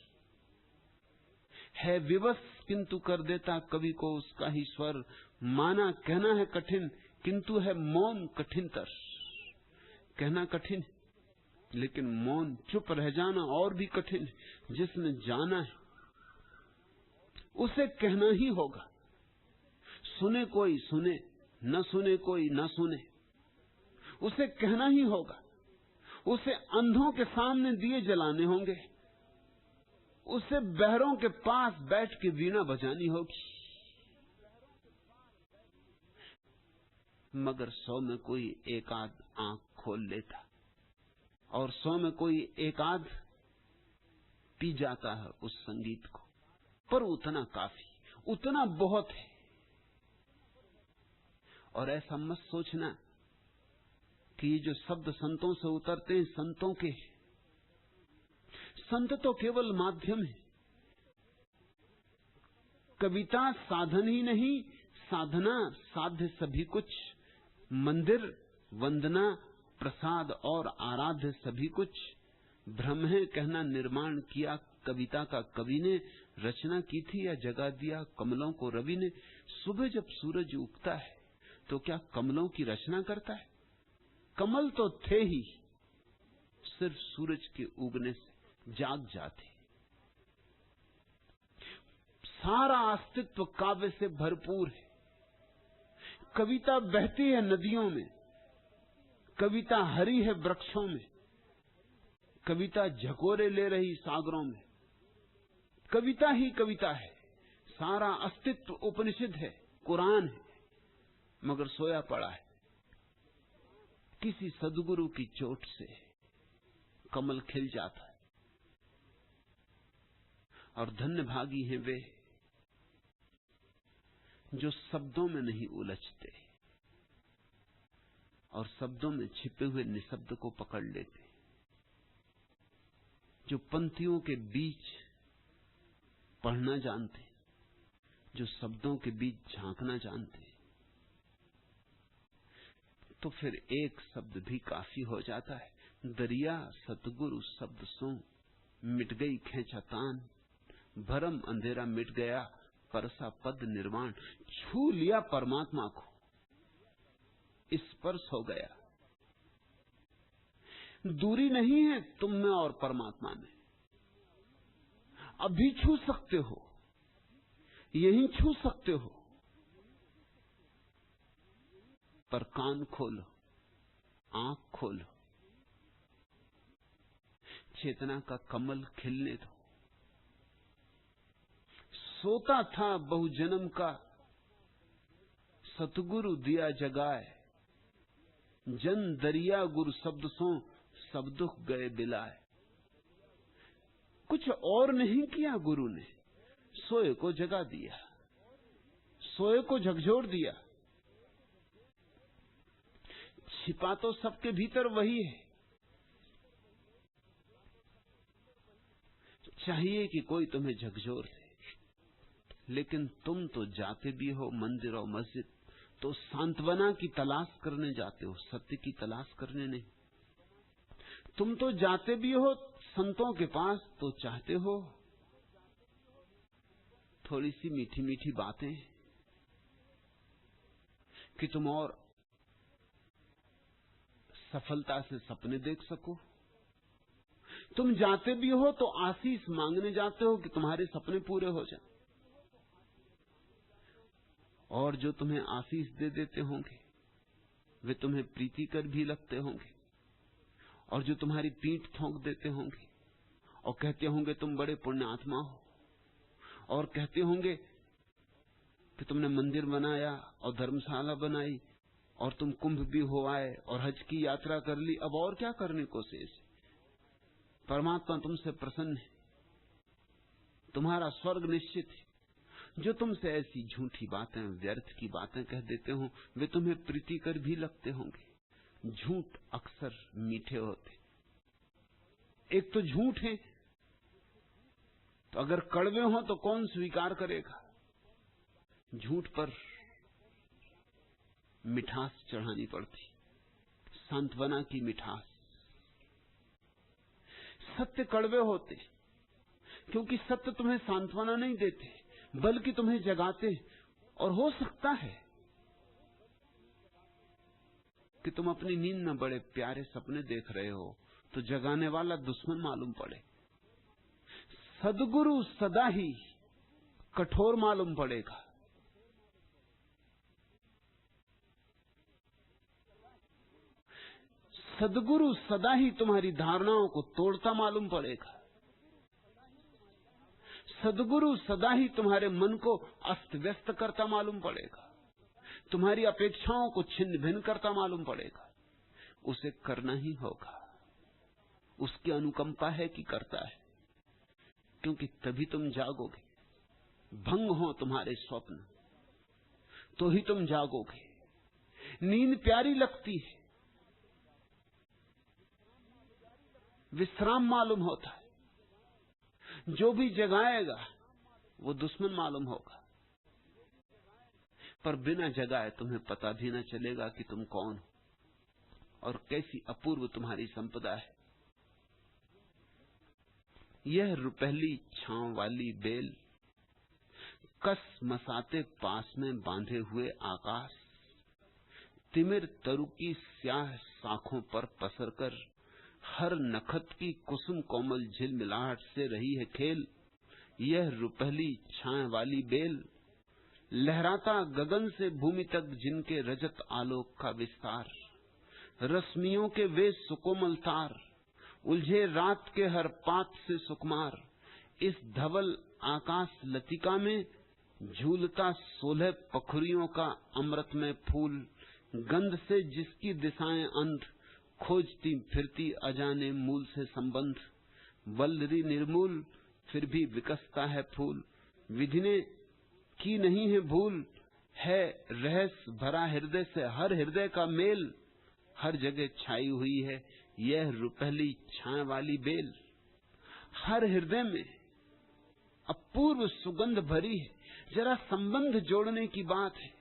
है विवश किंतु कर देता कवि को उसका ही स्वर, माना कहना है कठिन किंतु है मौन कठिनतर। कहना कठिन लेकिन मौन चुप रह जाना और भी कठिन। जिसने जाना है उसे कहना ही होगा, सुने कोई सुने, न सुने कोई न सुने, उसे कहना ही होगा। उसे अंधों के सामने दिए जलाने होंगे, उसे बहरों के पास बैठ के वीणा बजानी होगी। मगर 100 में कोई एक आध आंख खोल लेता और 100 में कोई एक आध पी जाता है उस संगीत को, पर उतना काफी, उतना बहुत है। और ऐसा मत सोचना कि ये जो शब्द संतों से उतरते हैं संतों के, संत तो केवल माध्यम है। कविता साधन ही नहीं, साधना साध्य सभी कुछ। मंदिर, वंदना, प्रसाद और आराध्य सभी कुछ। भ्रम है कहना निर्माण किया कविता का कवि ने, रचना की थी या जगा दिया कमलों को रवि ने। सुबह जब सूरज उगता है तो क्या कमलों की रचना करता है? कमल तो थे ही, सिर्फ सूरज के उगने से जाग जाते। सारा अस्तित्व काव्य से भरपूर है। कविता बहती है नदियों में, कविता हरी है वृक्षों में, कविता झकोरे ले रही सागरों में। कविता ही कविता है। सारा अस्तित्व उपनिषद है, कुरान है, मगर सोया पड़ा है। किसी सद्गुरु की चोट से कमल खिल जाता है। और धन्य भागी हैं वे जो शब्दों में नहीं उलझते और शब्दों में छिपे हुए निशब्द को पकड़ लेते, जो पंक्तियों के बीच पढ़ना जानते, जो शब्दों के बीच झांकना जानते। तो फिर एक शब्द भी काफी हो जाता है। दरिया सतगुरु शब्द सो, मिट गई खेचातान, भरम अंधेरा मिट गया, परसा पद निर्वाण। छू लिया परमात्मा को, स्पर्श हो गया। दूरी नहीं है तुम में और परमात्मा में, अभी छू सकते हो, यहीं छू सकते हो। पर कान खोलो, आंख खोलो, चेतना का कमल खिलने दो। सोता था बहु जन्म का, सतगुरु दिया जगाए, जन दरिया गुरु शब्द सो, सब दुख गए बिलाए। कुछ और नहीं किया गुरु ने, सोए को जगा दिया, सोए को झकझोर दिया। छिपा तो सबके भीतर वही है। चाहिए कि कोई तुम्हें झकझोर दे, लेकिन तुम तो जाते भी हो मंदिर और मस्जिद तो सांत्वना की तलाश करने जाते हो, सत्य की तलाश करने नहीं। तुम तो जाते भी हो संतों के पास तो चाहते हो थोड़ी सी मीठी मीठी बातें कि तुम और सफलता से सपने देख सको। तुम जाते भी हो तो आशीष मांगने जाते हो कि तुम्हारे सपने पूरे हो जाएं। और जो तुम्हें आशीष दे देते होंगे वे तुम्हें प्रीतिकर भी लगते होंगे, और जो तुम्हारी पीठ ठोंक देते होंगे और कहते होंगे तुम बड़े पुण्यात्मा हो, और कहते होंगे कि तुमने मंदिर बनाया और धर्मशाला बनाई और तुम कुंभ भी हो आए और हज की यात्रा कर ली, अब और क्या करने को शेष है। परमात्मा तुमसे प्रसन्न है, तुम्हारा स्वर्ग निश्चित है। जो तुमसे ऐसी झूठी बातें, व्यर्थ की बातें कह देते हो, वे तुम्हें प्रीतिकर भी लगते होंगे। झूठ अक्सर मीठे होते। एक तो झूठ है, तो अगर कड़वे हो तो कौन स्वीकार करेगा? झूठ पर मिठास चढ़ानी पड़ती, सांत्वना की मिठास। सत्य कड़वे होते, क्योंकि सत्य तुम्हें सांत्वना नहीं देते, बल्कि तुम्हें जगाते। और हो सकता है कि तुम अपनी नींद में बड़े प्यारे सपने देख रहे हो, तो जगाने वाला दुश्मन मालूम पड़े। सद्गुरु सदा ही कठोर मालूम पड़ेगा। सद्गुरु सदा ही तुम्हारी धारणाओं को तोड़ता मालूम पड़ेगा। सद्गुरु सदा ही तुम्हारे मन को अस्त व्यस्त करता मालूम पड़ेगा, तुम्हारी अपेक्षाओं को छिन्न भिन्न करता मालूम पड़ेगा। उसे करना ही होगा, उसकी अनुकंपा है कि करता है, क्योंकि तभी तुम जागोगे। भंग हो तुम्हारे स्वप्न तो ही तुम जागोगे। नींद प्यारी लगती है, विश्राम मालूम होता है। जो भी जगाएगा वो दुश्मन मालूम होगा, पर बिना जगाए तुम्हें पता भी न चलेगा कि तुम कौन हो और कैसी अपूर्व तुम्हारी संपदा है। यह रुपहली छांव वाली बेल, कस मसाते पास में बांधे हुए आकाश, तिमिर तरु की स्याह शाखों पर पसरकर हर नखत की कुसुम कोमल झिलमिलाहट से रही है खेल। यह रुपहली छाए वाली बेल, लहराता गगन से भूमि तक जिनके रजत आलोक का विस्तार, रश्मियों के वे सुकोमल तार, उलझे रात के हर पात से सुकुमार। इस धवल आकाश लतिका में झूलता 16 पखुरियों का अमृतमय फूल, गंध से जिसकी दिशाएं अंध, खोजती फिरती अजाने मूल से संबंध। वल्लरी निर्मूल फिर भी विकसता है फूल, विधि ने की नहीं है भूल, है रहस्य भरा हृदय से हर हृदय का मेल। हर जगह छाई हुई है यह रुपहली छाए वाली बेल, हर हृदय में अपूर्व सुगंध भरी है। जरा संबंध जोड़ने की बात है।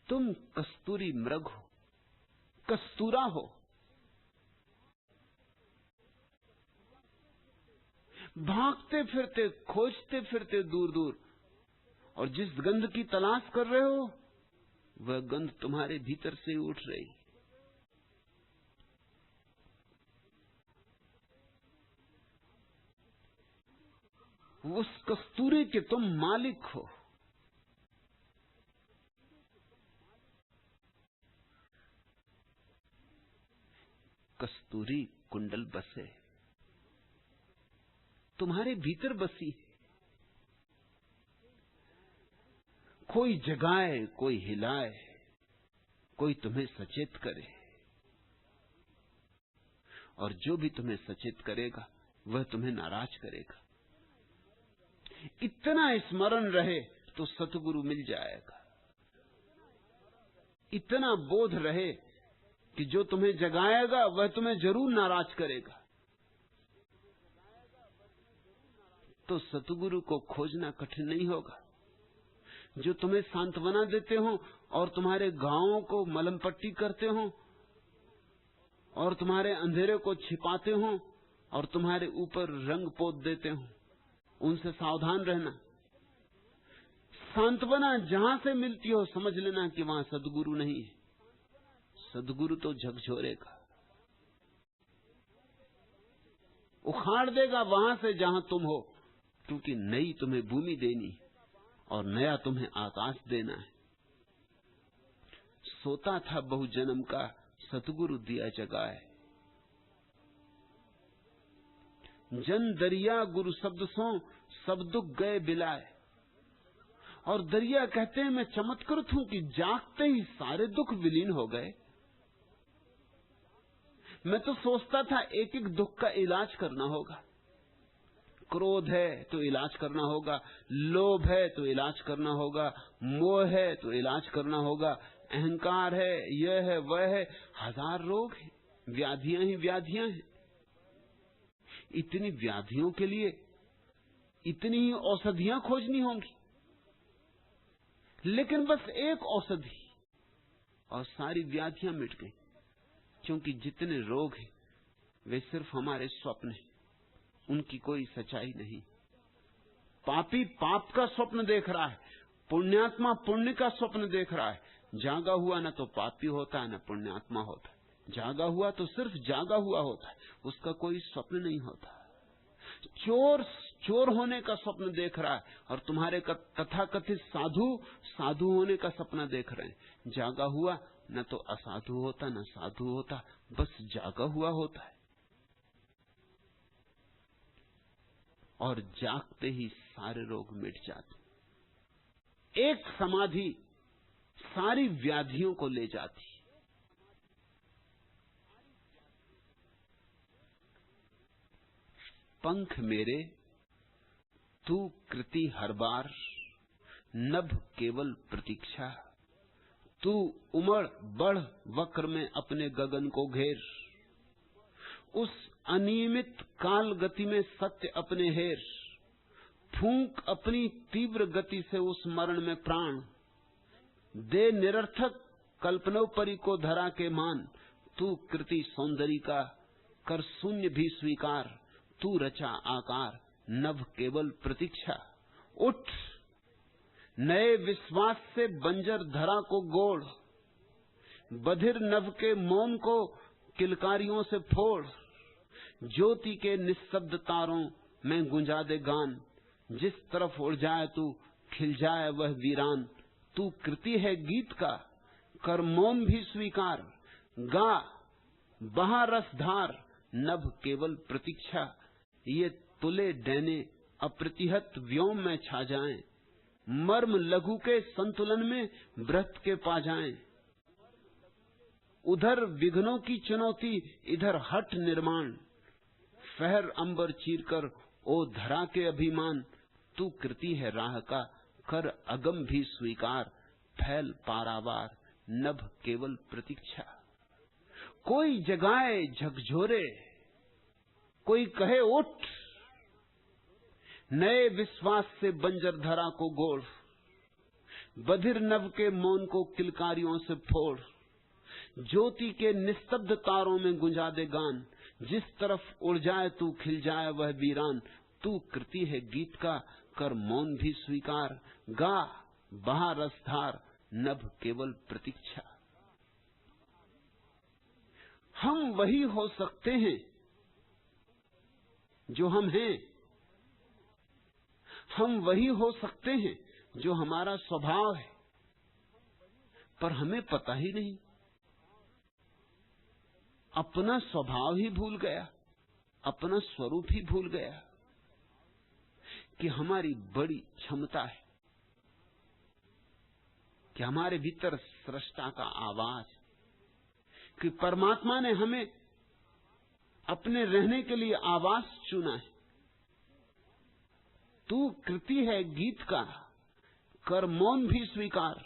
तुम कस्तूरी मृग हो, कस्तूरा हो, भागते फिरते, खोजते फिरते दूर दूर, और जिस गंध की तलाश कर रहे हो वह गंध तुम्हारे भीतर से उठ रही। उस कस्तूरी के तुम मालिक हो। कस्तूरी कुंडल बसे, तुम्हारे भीतर बसी है। कोई जगाए, कोई हिलाए, कोई तुम्हें सचेत करे, और जो भी तुम्हें सचेत करेगा वह तुम्हें नाराज करेगा। इतना स्मरण रहे तो सतगुरु मिल जाएगा। इतना बोध रहे कि जो तुम्हें जगाएगा वह तुम्हें जरूर नाराज करेगा, तो सतगुरु को खोजना कठिन नहीं होगा। जो तुम्हें सांत्वना देते हो और तुम्हारे घावों को मलम पट्टी करते हो और तुम्हारे अंधेरे को छिपाते हो और तुम्हारे ऊपर रंग पोत देते हो, उनसे सावधान रहना। सांत्वना जहां से मिलती हो समझ लेना कि वहां सद्गुरु नहीं है। सद्गुरु तो झकझोरेगा, उखाड़ देगा वहां से जहां तुम हो, क्योंकि नई तुम्हें भूमि देनी और नया तुम्हें आकाश देना है। सोता था बहु जन्म का, सतगुरु दिया जगाए। जन दरिया गुरु शब्द सो, सब दुख गए बिलाए। और दरिया कहते हैं मैं चमत्कृत हूं कि जागते ही सारे दुख विलीन हो गए। मैं तो सोचता था एक एक दुख का इलाज करना होगा। क्रोध है तो इलाज करना होगा, लोभ है तो इलाज करना होगा, मोह है तो इलाज करना होगा, अहंकार है, यह है वह है, हजार रोग है, व्याधियां ही व्याधियां हैं। इतनी व्याधियों के लिए इतनी ही औषधियां खोजनी होंगी, लेकिन बस एक औषधि और सारी व्याधियां मिट गई। क्योंकि जितने रोग हैं वे सिर्फ हमारे स्वप्न हैं, उनकी कोई सच्चाई नहीं। पापी पाप का स्वप्न देख रहा है, पुण्यात्मा पुण्य का स्वप्न देख रहा है। जागा हुआ न तो पापी होता है न पुण्यात्मा होता है, जागा हुआ तो सिर्फ जागा हुआ होता है, उसका कोई स्वप्न नहीं होता। चोर होने का स्वप्न देख रहा है और तुम्हारे तथाकथित साधु होने का सपना देख रहे हैं। जागा हुआ न तो असाधु होता न साधु होता, बस जागा हुआ होता है। और जागते ही सारे रोग मिट जाते। एक समाधि सारी व्याधियों को ले जाती। पंख मेरे तू कृति हर बार, नभ केवल प्रतीक्षा। तू उमड़ बढ़ वक्र में अपने गगन को घेर, उस अनियमित काल गति में सत्य अपने हेर। फूंक अपनी तीव्र गति से उस मरण में प्राण, दे निरर्थक कल्पनोपरि को धरा के मान। तू कृति सौंदर्य का कर शून्य भी स्वीकार, तू रचा आकार नभ केवल प्रतीक्षा। उठ नए विश्वास से बंजर धरा को गोड़, बधिर नभ के मौन को किलकारियों से फोड़। ज्योति के निःशब्द तारों में गुंजा दे गान, जिस तरफ उड़ जाए तू खिल जाए वह वीरान। तू कृति है गीत का कर मौन भी स्वीकार, गा बहा रसधार नभ केवल प्रतीक्षा। ये तुले डैने अप्रतिहत व्योम में छा जाएं, मर्म लघु के संतुलन में व्रत के पा जाएं। उधर विघ्नों की चुनौती इधर हठ निर्माण, फहर अंबर चीरकर ओ धरा के अभिमान। तू कृति है राह का कर अगम भी स्वीकार, फैल पारावार नभ केवल प्रतीक्षा। कोई जगाए झकझोरे, कोई कहे उठ, नए विश्वास से बंजर धरा को गोड़। बधिर नभ के मौन को किलकारियों से फोड़, ज्योति के निस्तब्ध तारों में गुंजा दे गान। जिस तरफ उड़ जाए तू खिल जाए वह वीरान। तू कृति है गीत का कर मौन भी स्वीकार, गा बहा रसधार नभ केवल प्रतीक्षा। हम वही हो सकते हैं जो हम हैं, हम वही हो सकते हैं जो हमारा स्वभाव है, पर हमें पता ही नहीं। अपना स्वभाव ही भूल गया, अपना स्वरूप ही भूल गया कि हमारी बड़ी क्षमता है, कि हमारे भीतर सृष्टा का आवाज, कि परमात्मा ने हमें अपने रहने के लिए आवास चुना है। तू कृति है गीत का कर मौन भी स्वीकार,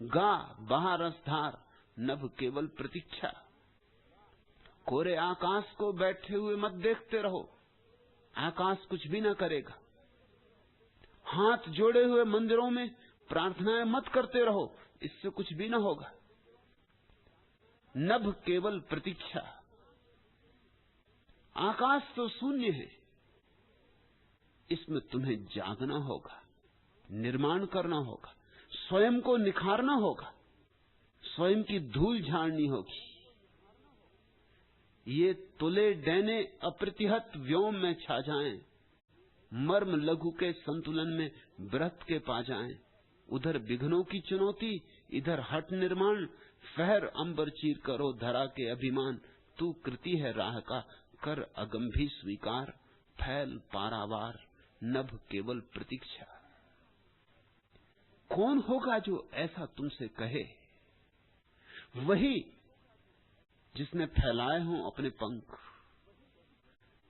गा बहा रसधार नभ केवल प्रतीक्षा। कोरे आकाश को बैठे हुए मत देखते रहो, आकाश कुछ भी ना करेगा। हाथ जोड़े हुए मंदिरों में प्रार्थनाएं मत करते रहो, इससे कुछ भी ना होगा। नभ केवल प्रतीक्षा। आकाश तो शून्य है, इसमें तुम्हें जागना होगा, निर्माण करना होगा, स्वयं को निखारना होगा, स्वयं की धूल झाड़नी होगी। ये तुले डैने अप्रतिहत व्योम में छा जाएं, मर्म लघु के संतुलन में व्रत के पा जाएं। उधर विघ्नों की चुनौती इधर हठ निर्माण, फहर अंबर चीर करो धरा के अभिमान। तू कृति है राह का कर अगम भी स्वीकार, फैल पारावार नभ केवल प्रतीक्षा। कौन होगा जो ऐसा तुमसे कहे? वही जिसने फैलाए हों अपने पंख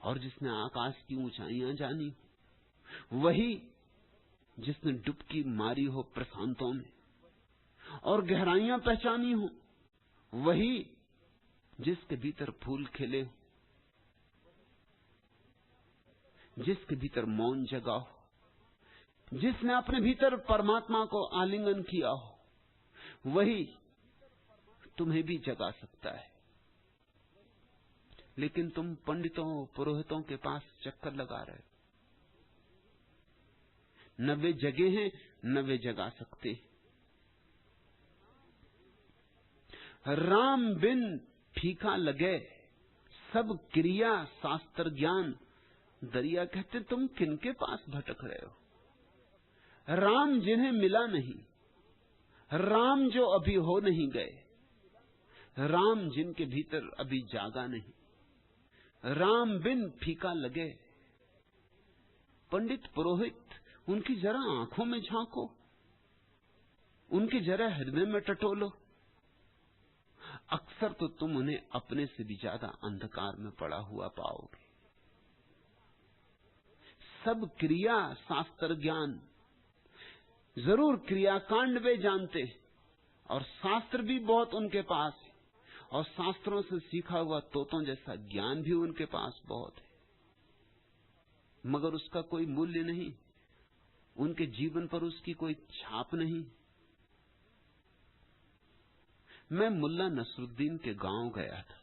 और जिसने आकाश की ऊंचाइयां जानी, वही जिसने डुबकी मारी हो प्रशांतों में और गहराइयां पहचानी हो, वही जिसके भीतर फूल खिले हो, जिसके भीतर मौन जगा हो, जिसने अपने भीतर परमात्मा को आलिंगन किया हो, वही तुम्हें भी जगा सकता है। लेकिन तुम पंडितों पुरोहितों के पास चक्कर लगा रहे हो, न वे जगे हैं न वे जगा सकते। राम बिन फीका लगे सब क्रिया शास्त्र ज्ञान। दरिया कहते तुम किनके पास भटक रहे हो? राम जिन्हें मिला नहीं, राम जो अभी हो नहीं गए, राम जिनके भीतर अभी जागा नहीं, राम बिन फीका लगे। पंडित पुरोहित उनकी जरा आंखों में झांको, उनके जरा हृदय में टटोलो। अक्सर तो तुम उन्हें अपने से भी ज्यादा अंधकार में पड़ा हुआ पाओगे। सब क्रिया शास्त्र ज्ञान, जरूर क्रियाकांड वे जानते और शास्त्र भी बहुत उनके पास है, और शास्त्रों से सीखा हुआ तोतों जैसा ज्ञान भी उनके पास बहुत है, मगर उसका कोई मूल्य नहीं, उनके जीवन पर उसकी कोई छाप नहीं। मैं मुल्ला नसरुद्दीन के गांव गया था।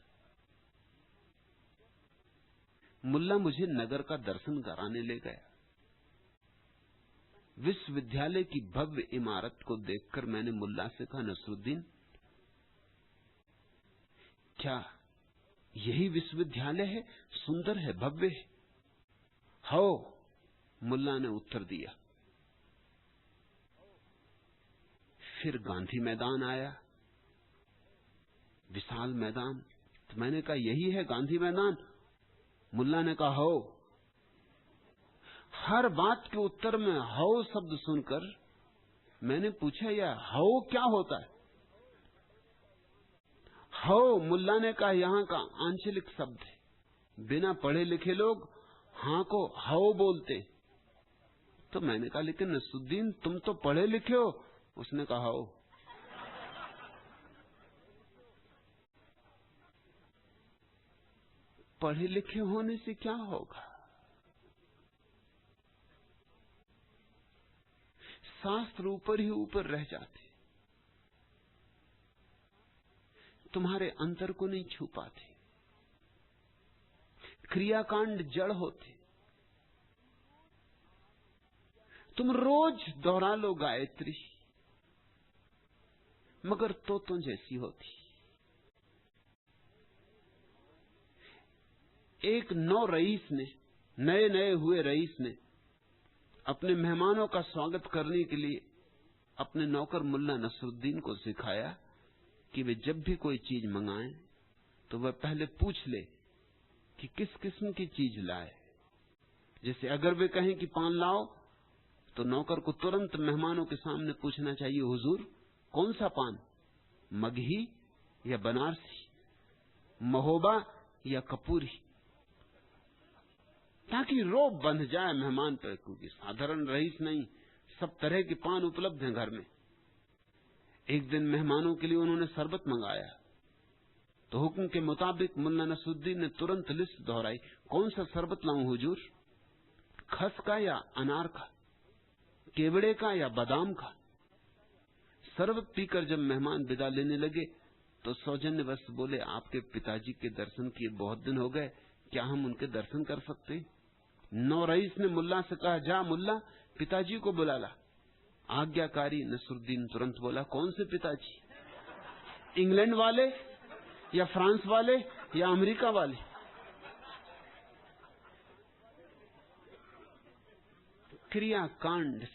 मुल्ला मुझे नगर का दर्शन कराने ले गया। विश्वविद्यालय की भव्य इमारत को देखकर मैंने मुल्ला से कहा, नसरुद्दीन, क्या यही विश्वविद्यालय है? सुंदर है, भव्य है। हो, मुल्ला ने उत्तर दिया। फिर गांधी मैदान आया, विशाल मैदान। तो मैंने कहा, यही है गांधी मैदान? मुल्ला ने कहा, हो। हर बात के उत्तर में हो शब्द सुनकर मैंने पूछा, यह हो क्या होता है? हो, मुल्ला ने कहा, यहां का आंचलिक शब्द है। बिना पढ़े लिखे लोग हां को हो बोलते। तो मैंने कहा, लेकिन नसरुद्दीन तुम तो पढ़े लिखे हो। उसने कहा, हो। पढ़े लिखे होने से क्या होगा? शास्त्र ऊपर ही ऊपर रह जाते, तुम्हारे अंतर को नहीं छू पाते। क्रियाकांड जड़ होते। तुम रोज दोहरा लो गायत्री, मगर तोतों जैसी होती। एक नौ रईस ने, नए नए हुए रईस ने अपने मेहमानों का स्वागत करने के लिए अपने नौकर मुल्ला नसरुद्दीन को सिखाया कि वे जब भी कोई चीज मंगाएं तो वह पहले पूछ ले कि किस किस्म की चीज लाए। जैसे अगर वे कहें कि पान लाओ, तो नौकर को तुरंत मेहमानों के सामने पूछना चाहिए, हुजूर कौन सा पान, मगही या बनारसी, महोबा या कपूरी, ताकि रोब बंध जाए मेहमान पर, क्योंकि साधारण रईस नहीं, सब तरह के पान उपलब्ध हैं घर में। एक दिन मेहमानों के लिए उन्होंने शरबत मंगाया, तो हुक्म के मुताबिक मुल्ला नसरुद्दीन ने तुरंत लिस्ट दोहराई, कौन सा शरबत लाऊं हुजूर, खस का या अनार का, केवड़े का या बादाम का। शरबत पीकर जब मेहमान विदा लेने लगे तो सौजन्यवश बोले, आपके पिताजी के दर्शन किए बहुत दिन हो गए, क्या हम उनके दर्शन कर सकते? नौ रईस ने मुल्ला से कहा, जा मुल्ला पिताजी को बुला ला। आज्ञाकारी नसरुद्दीन तुरंत बोला, कौन से पिताजी, इंग्लैंड वाले या फ्रांस वाले या अमेरिका वाले? क्रियाकांड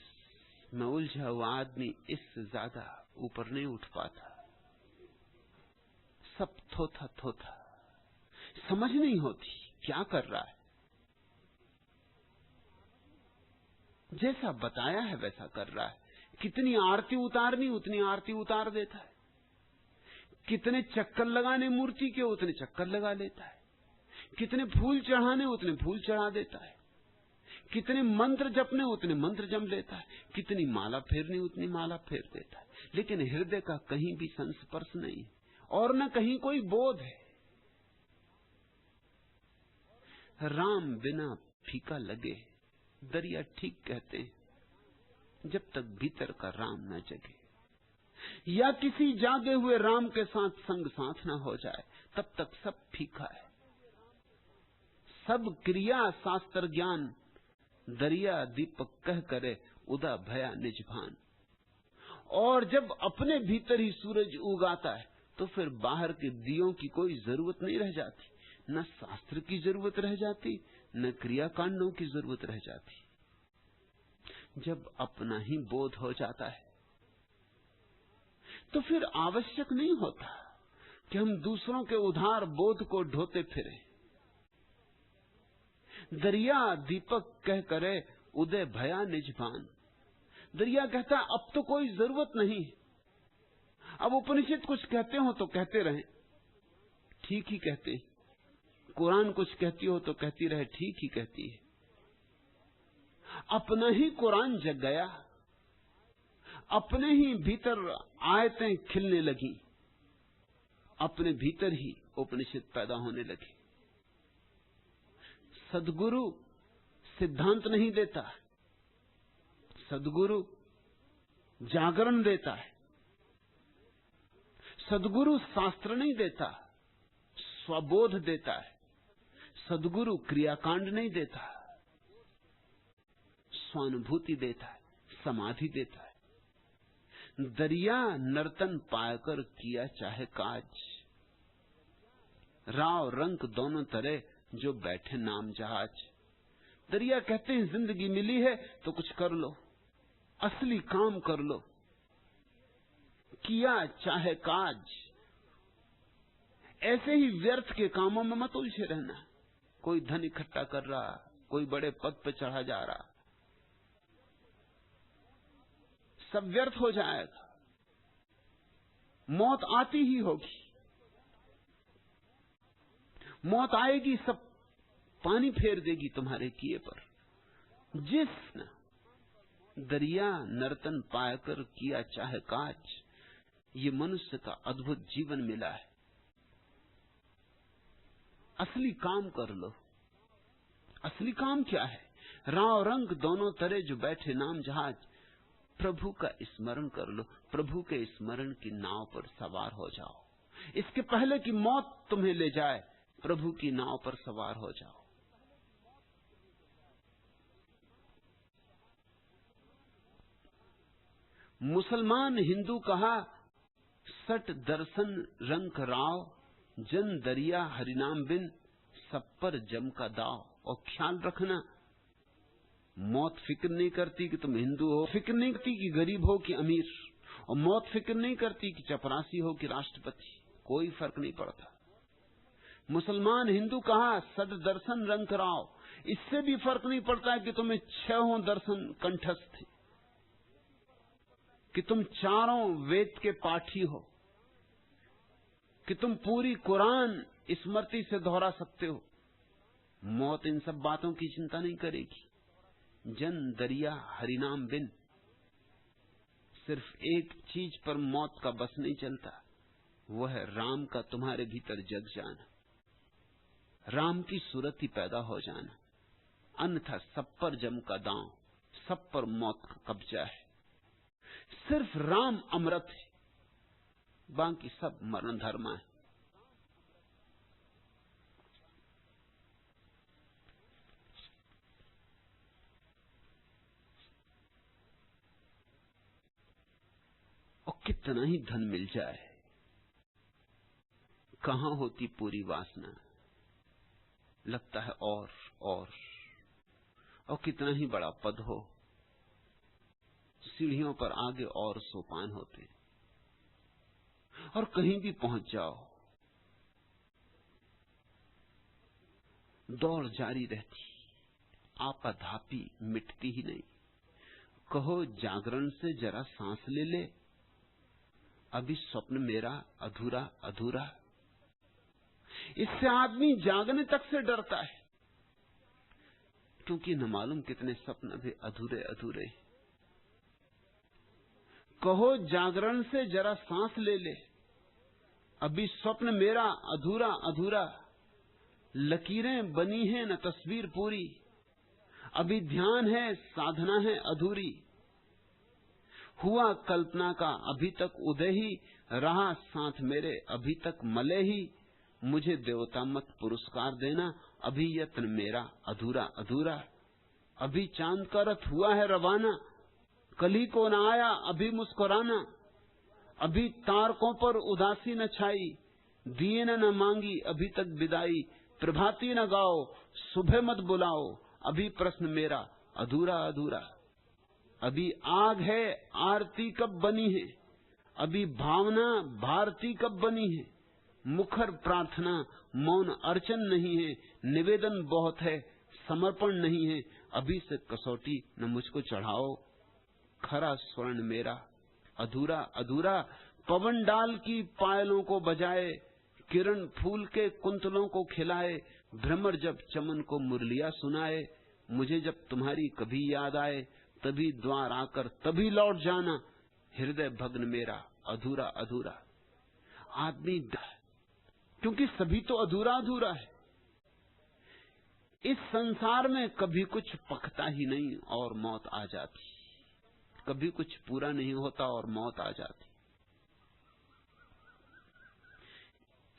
में उलझा हुआ आदमी इससे ज्यादा ऊपर नहीं उठ पाता। सब थोथा थोथा, समझ नहीं होती क्या कर रहा है। जैसा बताया है वैसा कर रहा है। कितनी आरती उतारनी उतनी आरती उतार देता है। कितने चक्कर लगाने मूर्ति के उतने चक्कर लगा लेता है, कितने फूल चढ़ाने उतने फूल चढ़ा देता है, कितने मंत्र जपने उतने मंत्र जप लेता है, कितनी माला फेरनी उतनी माला फेर देता है। लेकिन हृदय का कहीं भी संस्पर्श नहीं और न कहीं कोई बोध है। राम बिना फीका लगे, दरिया ठीक कहते हैं, जब तक भीतर का राम न जगे या किसी जागे हुए राम के साथ संग साथ न हो जाए, तब तक सब फीका है। सब क्रिया शास्त्र ज्ञान दरिया दीपक कह करे, उदा भया निज भान। और जब अपने भीतर ही सूरज उगाता है तो फिर बाहर के दियों की कोई जरूरत नहीं रह जाती, न शास्त्र की जरूरत रह जाती, न क्रियाकांडों की जरूरत रह जाती। जब अपना ही बोध हो जाता है तो फिर आवश्यक नहीं होता कि हम दूसरों के उधार बोध को ढोते फिरें। दरिया दीपक कह करे, उदय भया निज भान। दरिया कहता है अब तो कोई जरूरत नहीं, अब उपनिषद कुछ कहते हो तो कहते रहें, ठीक ही कहते, कुरान कुछ कहती हो तो कहती रहे, ठीक ही कहती है। अपना ही कुरान जग गया, अपने ही भीतर आयतें खिलने लगी, अपने भीतर ही उपनिषद पैदा होने लगे। सद्गुरु सिद्धांत नहीं देता, सद्गुरु जागरण देता है। सद्गुरु शास्त्र नहीं देता, स्वबोध देता है। सद्गुरु क्रियाकांड नहीं देता, स्वानुभूति देता है, समाधि देता है। दरिया नर्तन पाकर किया चाहे काज, राव रंग दोनों तरह जो बैठे नाम जहाज। दरिया कहते हैं जिंदगी मिली है तो कुछ कर लो, असली काम कर लो, किया चाहे काज। ऐसे ही व्यर्थ के कामों में मत उलझे रहना। कोई धन इकट्ठा कर रहा, कोई बड़े पद पर चढ़ा जा रहा, सब व्यर्थ हो जाएगा। मौत आती ही होगी, मौत आएगी, सब पानी फेर देगी तुम्हारे किए पर। जिस दरिया नर्तन पाकर किया चाहे काज, ये मनुष्य का अद्भुत जीवन मिला है। असली काम कर लो। असली काम क्या है? राव रंग दोनों तरह जो बैठे नाम जहाज। प्रभु का स्मरण कर लो, प्रभु के स्मरण की नाव पर सवार हो जाओ। इसके पहले कि मौत तुम्हें ले जाए, प्रभु की नाव पर सवार हो जाओ। मुसलमान हिंदू कहा, सट दर्शन रंग राव, जन दरिया हरिनाम बिन, सब पर जम का दाव। और ख्याल रखना, मौत फिक्र नहीं करती कि तुम हिंदू हो, फिक्र नहीं करती कि गरीब हो कि अमीर, और मौत फिक्र नहीं करती कि चपरासी हो कि राष्ट्रपति, कोई फर्क नहीं पड़ता। मुसलमान हिंदू कहा, सट दर्शन रंग राव, इससे भी फर्क नहीं पड़ता है कि तुम्हें 6 दर्शन कंठस्थ थे, कि तुम 4 वेद के पाठी हो, कि तुम पूरी कुरान स्मृति से दोहरा सकते हो। मौत इन सब बातों की चिंता नहीं करेगी। जन दरिया हरिनाम बिन, सिर्फ एक चीज पर मौत का बस नहीं चलता, वह है राम का तुम्हारे भीतर जग जाना, राम की सूरत ही पैदा हो जाना। अन्यथा सब पर जम का दांव, सब पर मौत का कब्जा है। सिर्फ राम अमृत है, बाकी सब मरण धर्मा है। और कितना ही धन मिल जाए, कहां होती पूरी वासना, लगता है और कितना ही बड़ा पद हो, सीढ़ियों पर आगे और सोपान होते, और कहीं भी पहुंच जाओ, दौड़ जारी रहती, आपाधापी मिटती ही नहीं। कहो जागरण से जरा सांस ले ले, अभी स्वप्न मेरा अधूरा अधूरा। इससे आदमी जागने तक से डरता है, क्योंकि न मालूम कितने सपन अभी अधूरे अधूरे। कहो जागरण से जरा सांस ले ले, अभी स्वप्न मेरा अधूरा अधूरा। लकीरें बनी हैं न तस्वीर पूरी, अभी ध्यान है साधना है अधूरी। हुआ कल्पना का अभी तक उदय ही, रहा साथ मेरे अभी तक मले ही। मुझे देवता मत पुरस्कार देना, अभी यत्न मेरा अधूरा अधूरा। अभी चांद का रथ हुआ है रवाना, कली को न आया अभी मुस्कुराना। अभी तारकों पर उदासी न छाई, दिए न मांगी अभी तक विदाई। प्रभाती न गाओ सुबह मत बुलाओ, अभी प्रश्न मेरा अधूरा अधूरा। अभी आग है आरती कब बनी है, अभी भावना भारती कब बनी है। मुखर प्रार्थना मौन अर्चन नहीं है, निवेदन बहुत है समर्पण नहीं है। अभी से कसौटी न मुझको चढ़ाओ, खरा स्वर्ण मेरा अधूरा अधूरा। पवन डाल की पायलों को बजाए, किरण फूल के कुंतलों को खिलाए। भ्रमर जब चमन को मुरलिया सुनाए, मुझे जब तुम्हारी कभी याद आए, तभी द्वार आकर तभी लौट जाना। हृदय भग्न मेरा अधूरा अधूरा। आदमी क्योंकि सभी तो अधूरा अधूरा है। इस संसार में कभी कुछ पकता ही नहीं और मौत आ जाती, कभी कुछ पूरा नहीं होता और मौत आ जाती।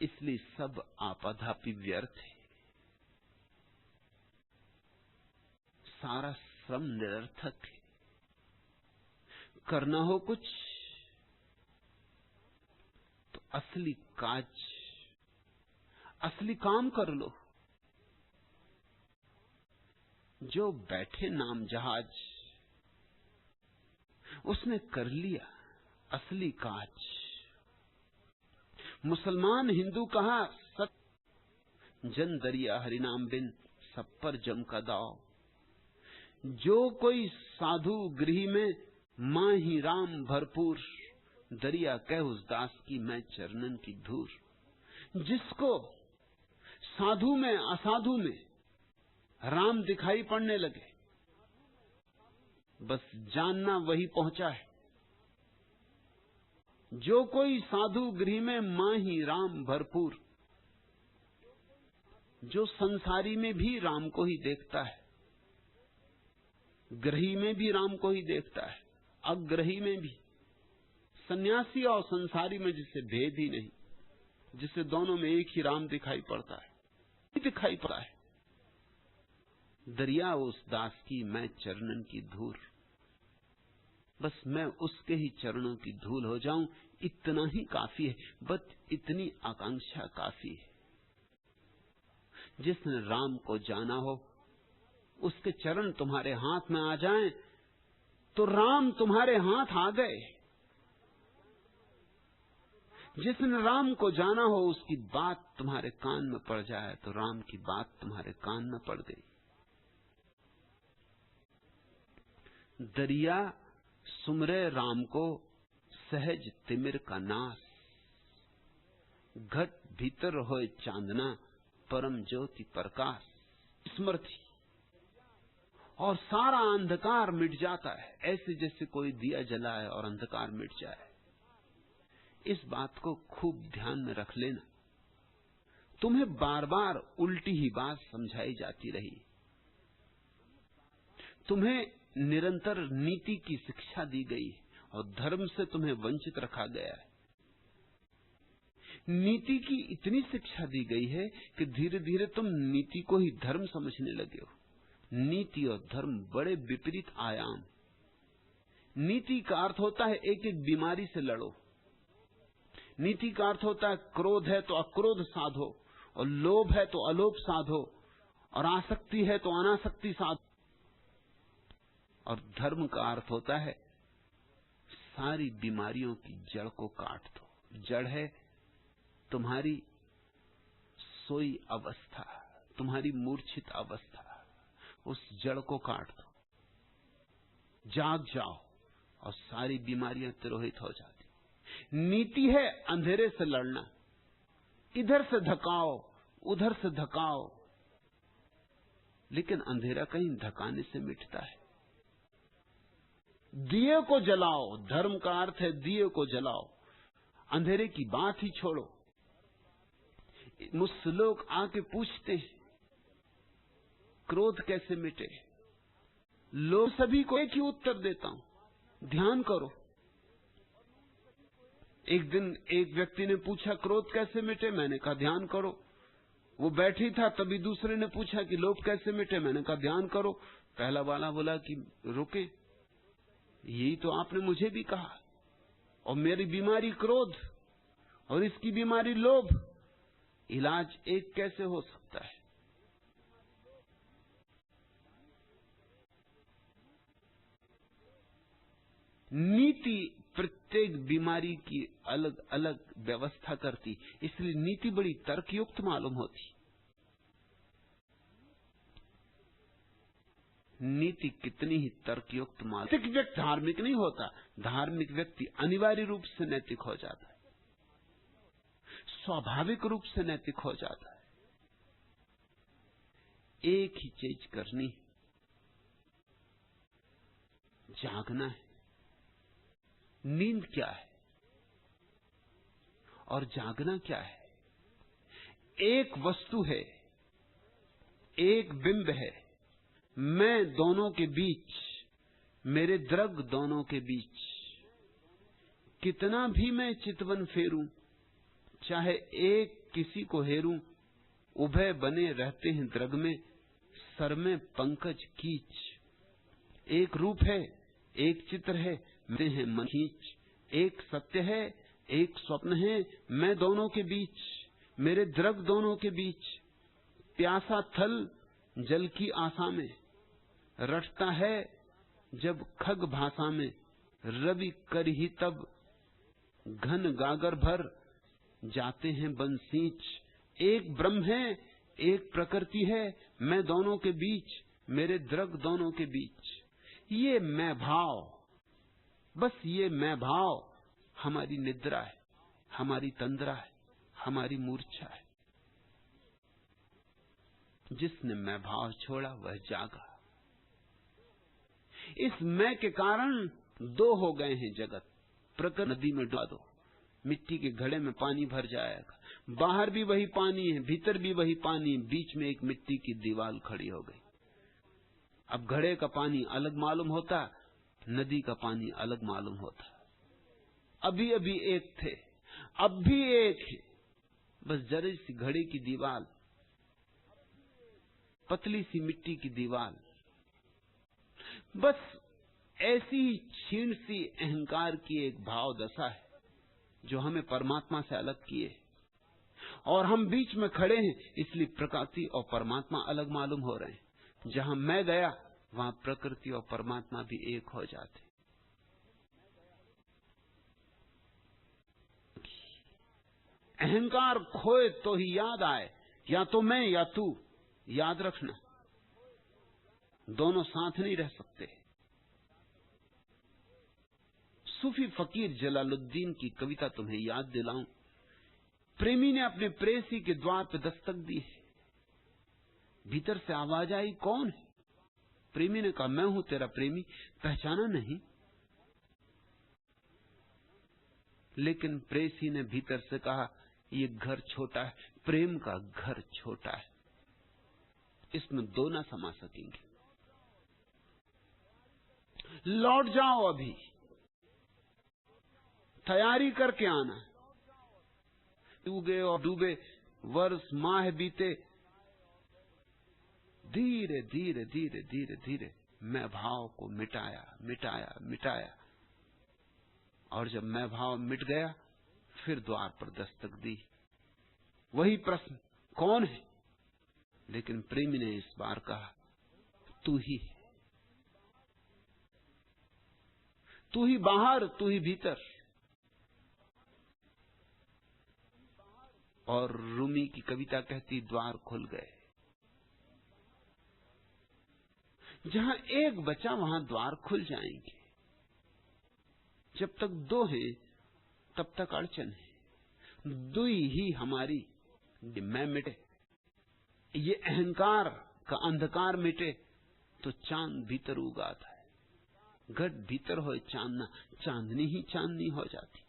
इसलिए सब आपाधापी व्यर्थ है, सारा श्रम निरर्थक है। करना हो कुछ तो असली काज, असली काम कर लो। जो बैठे नाम जहाज, उसने कर लिया असली काज। मुसलमान हिंदू कहा सत, जन दरिया हरिनाम बिन सब पर जम का दाव। जो कोई साधु गृह में मां ही राम भरपूर, दरिया कह उस दास की मैं चरणन की धूर। जिसको साधु में असाधु में राम दिखाई पड़ने लगे, बस जानना वही पहुंचा है। जो कोई साधु गृह में मां ही राम भरपूर, जो संसारी में भी राम को ही देखता है, ग्रही में भी राम को ही देखता है, अग्रही में भी, सन्यासी और संसारी में जिसे भेद ही नहीं, जिसे दोनों में एक ही राम दिखाई पड़ता है, दिखाई पड़ा है। दरिया उस दास की मैं चरणन की धूल, बस मैं उसके ही चरणों की धूल हो जाऊं, इतना ही काफी है। बस इतनी आकांक्षा काफी है। जिसने राम को जाना हो, उसके चरण तुम्हारे हाथ में आ जाएं तो राम तुम्हारे हाथ आ गए। जिसने राम को जाना हो, उसकी बात तुम्हारे कान में पड़ जाए तो राम की बात तुम्हारे कान में पड़ गई। दरिया सुमरे राम को सहज तिमिर का नाश, घट भीतर होए चांदना परम ज्योति प्रकाश। स्मृति और सारा अंधकार मिट जाता है, ऐसे जैसे कोई दिया जलाए और अंधकार मिट जाए। इस बात को खूब ध्यान में रख लेना। तुम्हें बार बार उल्टी ही बात समझाई जाती रही, तुम्हें निरंतर नीति की शिक्षा दी गई और धर्म से तुम्हें वंचित रखा गया है। नीति की इतनी शिक्षा दी गई है कि धीरे धीरे तुम नीति को ही धर्म समझने लगे हो। नीति और धर्म बड़े विपरीत आयाम। नीति का अर्थ होता है एक एक बीमारी से लड़ो। नीति का अर्थ होता है क्रोध है तो अक्रोध साधो, और लोभ है तो अलोभ साधो, और आसक्ति है तो अनासक्ति साधो। और धर्म का अर्थ होता है सारी बीमारियों की जड़ को काट दो। जड़ है तुम्हारी सोई अवस्था, तुम्हारी मूर्छित अवस्था, उस जड़ को काट दो, जाग जाओ और सारी बीमारियां तिरोहित हो जाती। नीति है अंधेरे से लड़ना, इधर से धकाओ उधर से धकाओ, लेकिन अंधेरा कहीं धकाने से मिटता है। दिए को जलाओ, धर्म का अर्थ है दिए को जलाओ, अंधेरे की बात ही छोड़ो। मुझसे लोग आके पूछते हैं क्रोध कैसे मिटे, लोग सभी को एक ही उत्तर देता हूं, ध्यान करो। एक दिन एक व्यक्ति ने पूछा क्रोध कैसे मिटे, मैंने कहा ध्यान करो। वो बैठी था, तभी दूसरे ने पूछा कि लोभ कैसे मिटे, मैंने कहा ध्यान करो। पहला वाला बोला कि रुके, यही तो आपने मुझे भी कहा, और मेरी बीमारी क्रोध और इसकी बीमारी लोभ, इलाज एक कैसे हो सकता है? नीति प्रत्येक बीमारी की अलग अलग व्यवस्था करती, इसलिए नीति बड़ी तर्कयुक्त मालूम होती। नीति कितनी ही तर्कयुक्त मालूम। नैतिक व्यक्ति धार्मिक नहीं होता, धार्मिक व्यक्ति अनिवार्य रूप से नैतिक हो जाता है, स्वाभाविक रूप से नैतिक हो जाता है। एक ही चीज करनी, जागना है। नींद क्या है और जागना क्या है? एक वस्तु है, एक बिंब है, मैं दोनों के बीच, मेरे द्रग दोनों के बीच। कितना भी मैं चितवन फेरूं, चाहे एक किसी को हेरूं, उभय बने रहते हैं द्रग में, सर में पंकज कीच। एक रूप है, एक चित्र है, मैं है मन खींच। एक सत्य है, एक स्वप्न है, मैं दोनों के बीच, मेरे द्रग दोनों के बीच। प्यासा थल जल की आशा में रटता है जब खग भाषा में, रवि कर ही तब घन गागर भर जाते हैं बंसीच। एक ब्रह्म है, एक प्रकृति है, मैं दोनों के बीच, मेरे द्रग दोनों के बीच। ये मैं भाव, बस ये मैं भाव हमारी निद्रा है, हमारी तंद्रा है, हमारी मूर्छा है। जिसने मैं भाव छोड़ा वह जागा। इस मैं के कारण दो हो गए हैं जगत। प्रकृति नदी में डुबा दो, मिट्टी के घड़े में पानी भर जाएगा, बाहर भी वही पानी है, भीतर भी वही पानी, बीच में एक मिट्टी की दीवार खड़ी हो गई। अब घड़े का पानी अलग मालूम होता, नदी का पानी अलग मालूम होता। अभी अभी एक थे, अब भी एक है, बस जरा सी घड़े की दीवार, पतली सी मिट्टी की दीवार। बस ऐसी क्षीण सी अहंकार की एक भाव दशा है जो हमें परमात्मा से अलग किए, और हम बीच में खड़े हैं, इसलिए प्रकृति और परमात्मा अलग मालूम हो रहे हैं। जहां मैं गया वहां प्रकृति और परमात्मा भी एक हो जाते। अहंकार खोए तो ही याद आए, या तो मैं या तू, याद रखना, दोनों साथ नहीं रह सकते। सूफी फकीर जलालुद्दीन की कविता तुम्हें याद दिलाऊं। प्रेमी ने अपने प्रेसी के द्वार पर दस्तक दी है, भीतर से आवाज आई, कौन है? प्रेमी ने कहा, मैं हूं तेरा प्रेमी। पहचाना नहीं, लेकिन प्रेसी ने भीतर से कहा, ये घर छोटा है, प्रेम का घर छोटा है, इसमें दो ना समा सकेंगे। लौट जाओ, अभी तैयारी करके आना। उगे और डूबे वर्ष माह बीते, धीरे धीरे धीरे धीरे धीरे मैं भाव को मिटाया मिटाया मिटाया, और जब मैं भाव मिट गया फिर द्वार पर दस्तक दी। वही प्रश्न, कौन है? लेकिन प्रेमी ने इस बार कहा, तू ही है, तू ही बाहर, तू ही भीतर। और रूमी की कविता कहती, द्वार खुल गए। जहां एक बचा वहां द्वार खुल जाएंगे। जब तक दो हैं तब तक अड़चन है। दुई ही हमारी मैं मिटे, ये अहंकार का अंधकार मिटे तो चांद भीतर उगाता है। घट भीतर हो चांदना, चांदनी ही चांदनी हो जाती,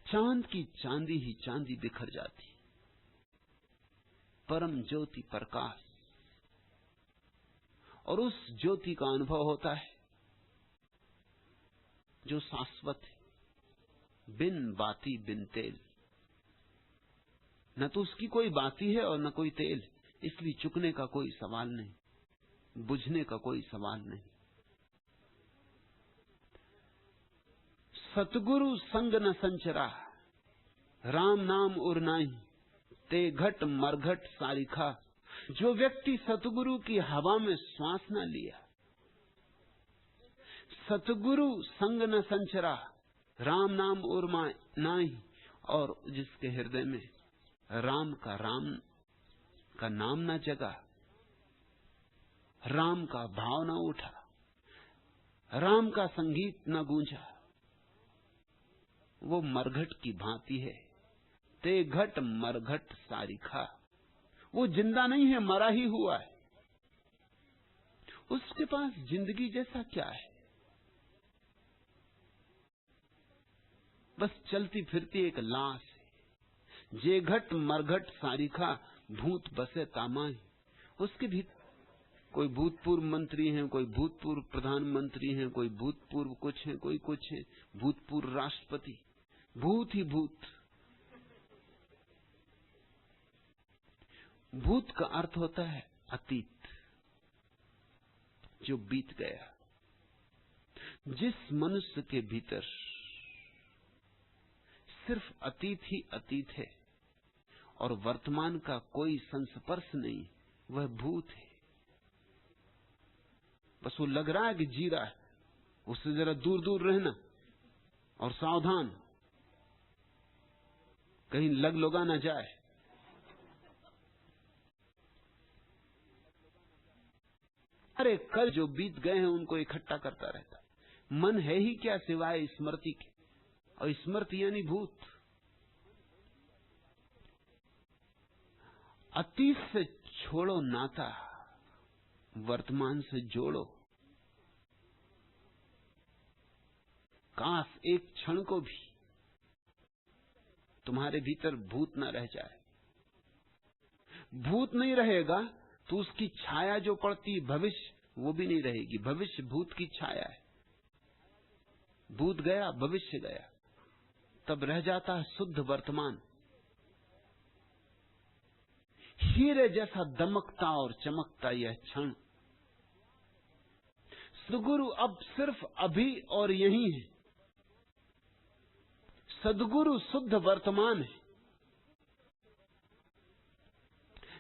चांद की चांदी ही चांदी बिखर जाती। परम ज्योति प्रकाश, और उस ज्योति का अनुभव होता है जो शाश्वत है, बिन बाती बिन तेल। न तो उसकी कोई बाती है और न कोई तेल, इसलिए चुकने का कोई सवाल नहीं, बुझने का कोई सवाल नहीं। सतगुरु संग न संचरा, राम नाम उर नाही, ते घट मरघट सारिखा। जो व्यक्ति सतगुरु की हवा में श्वास न लिया, सतगुरु संग न संचरा, राम नाम उर नाही, और जिसके हृदय में राम का नाम न जगा, राम का भाव न उठा, राम का संगीत न गूंजा, वो मरघट की भांति है। ते घट मरघट सारिखा, वो जिंदा नहीं है, मरा ही हुआ है। उसके पास जिंदगी जैसा क्या है? बस चलती फिरती एक लाश है। जे घट मरघट सारिखा, भूत बसे तामाही। उसके भी कोई भूतपूर्व मंत्री हैं, कोई भूतपूर्व प्रधानमंत्री हैं, कोई भूतपूर्व कुछ हैं, कोई कुछ है, भूतपूर्व राष्ट्रपति, भूत ही भूत। भूत का अर्थ होता है अतीत, जो बीत गया। जिस मनुष्य के भीतर सिर्फ अतीत ही अतीत है और वर्तमान का कोई संस्पर्श नहीं, वह भूत है। बस वो लग रहा है कि जी रहा है, उससे जरा दूर दूर रहना और सावधान, कहीं लग लोगा ना जाए। अरे कल जो बीत गए हैं उनको इकट्ठा करता रहता। मन है ही क्या सिवाय स्मृति के, और स्मृति यानी भूत। अतीत से छोड़ो नाता, वर्तमान से जोड़ो। काश एक क्षण को भी तुम्हारे भीतर भूत न रह जाए। भूत नहीं रहेगा तो उसकी छाया जो पड़ती भविष्य, वो भी नहीं रहेगी। भविष्य भूत की छाया है। भूत गया, भविष्य गया, तब रह जाता है शुद्ध वर्तमान। हीरे जैसा दमकता और चमकता यह क्षण। सदगुरु अब सिर्फ अभी और यही है। सदगुरु शुद्ध वर्तमान है।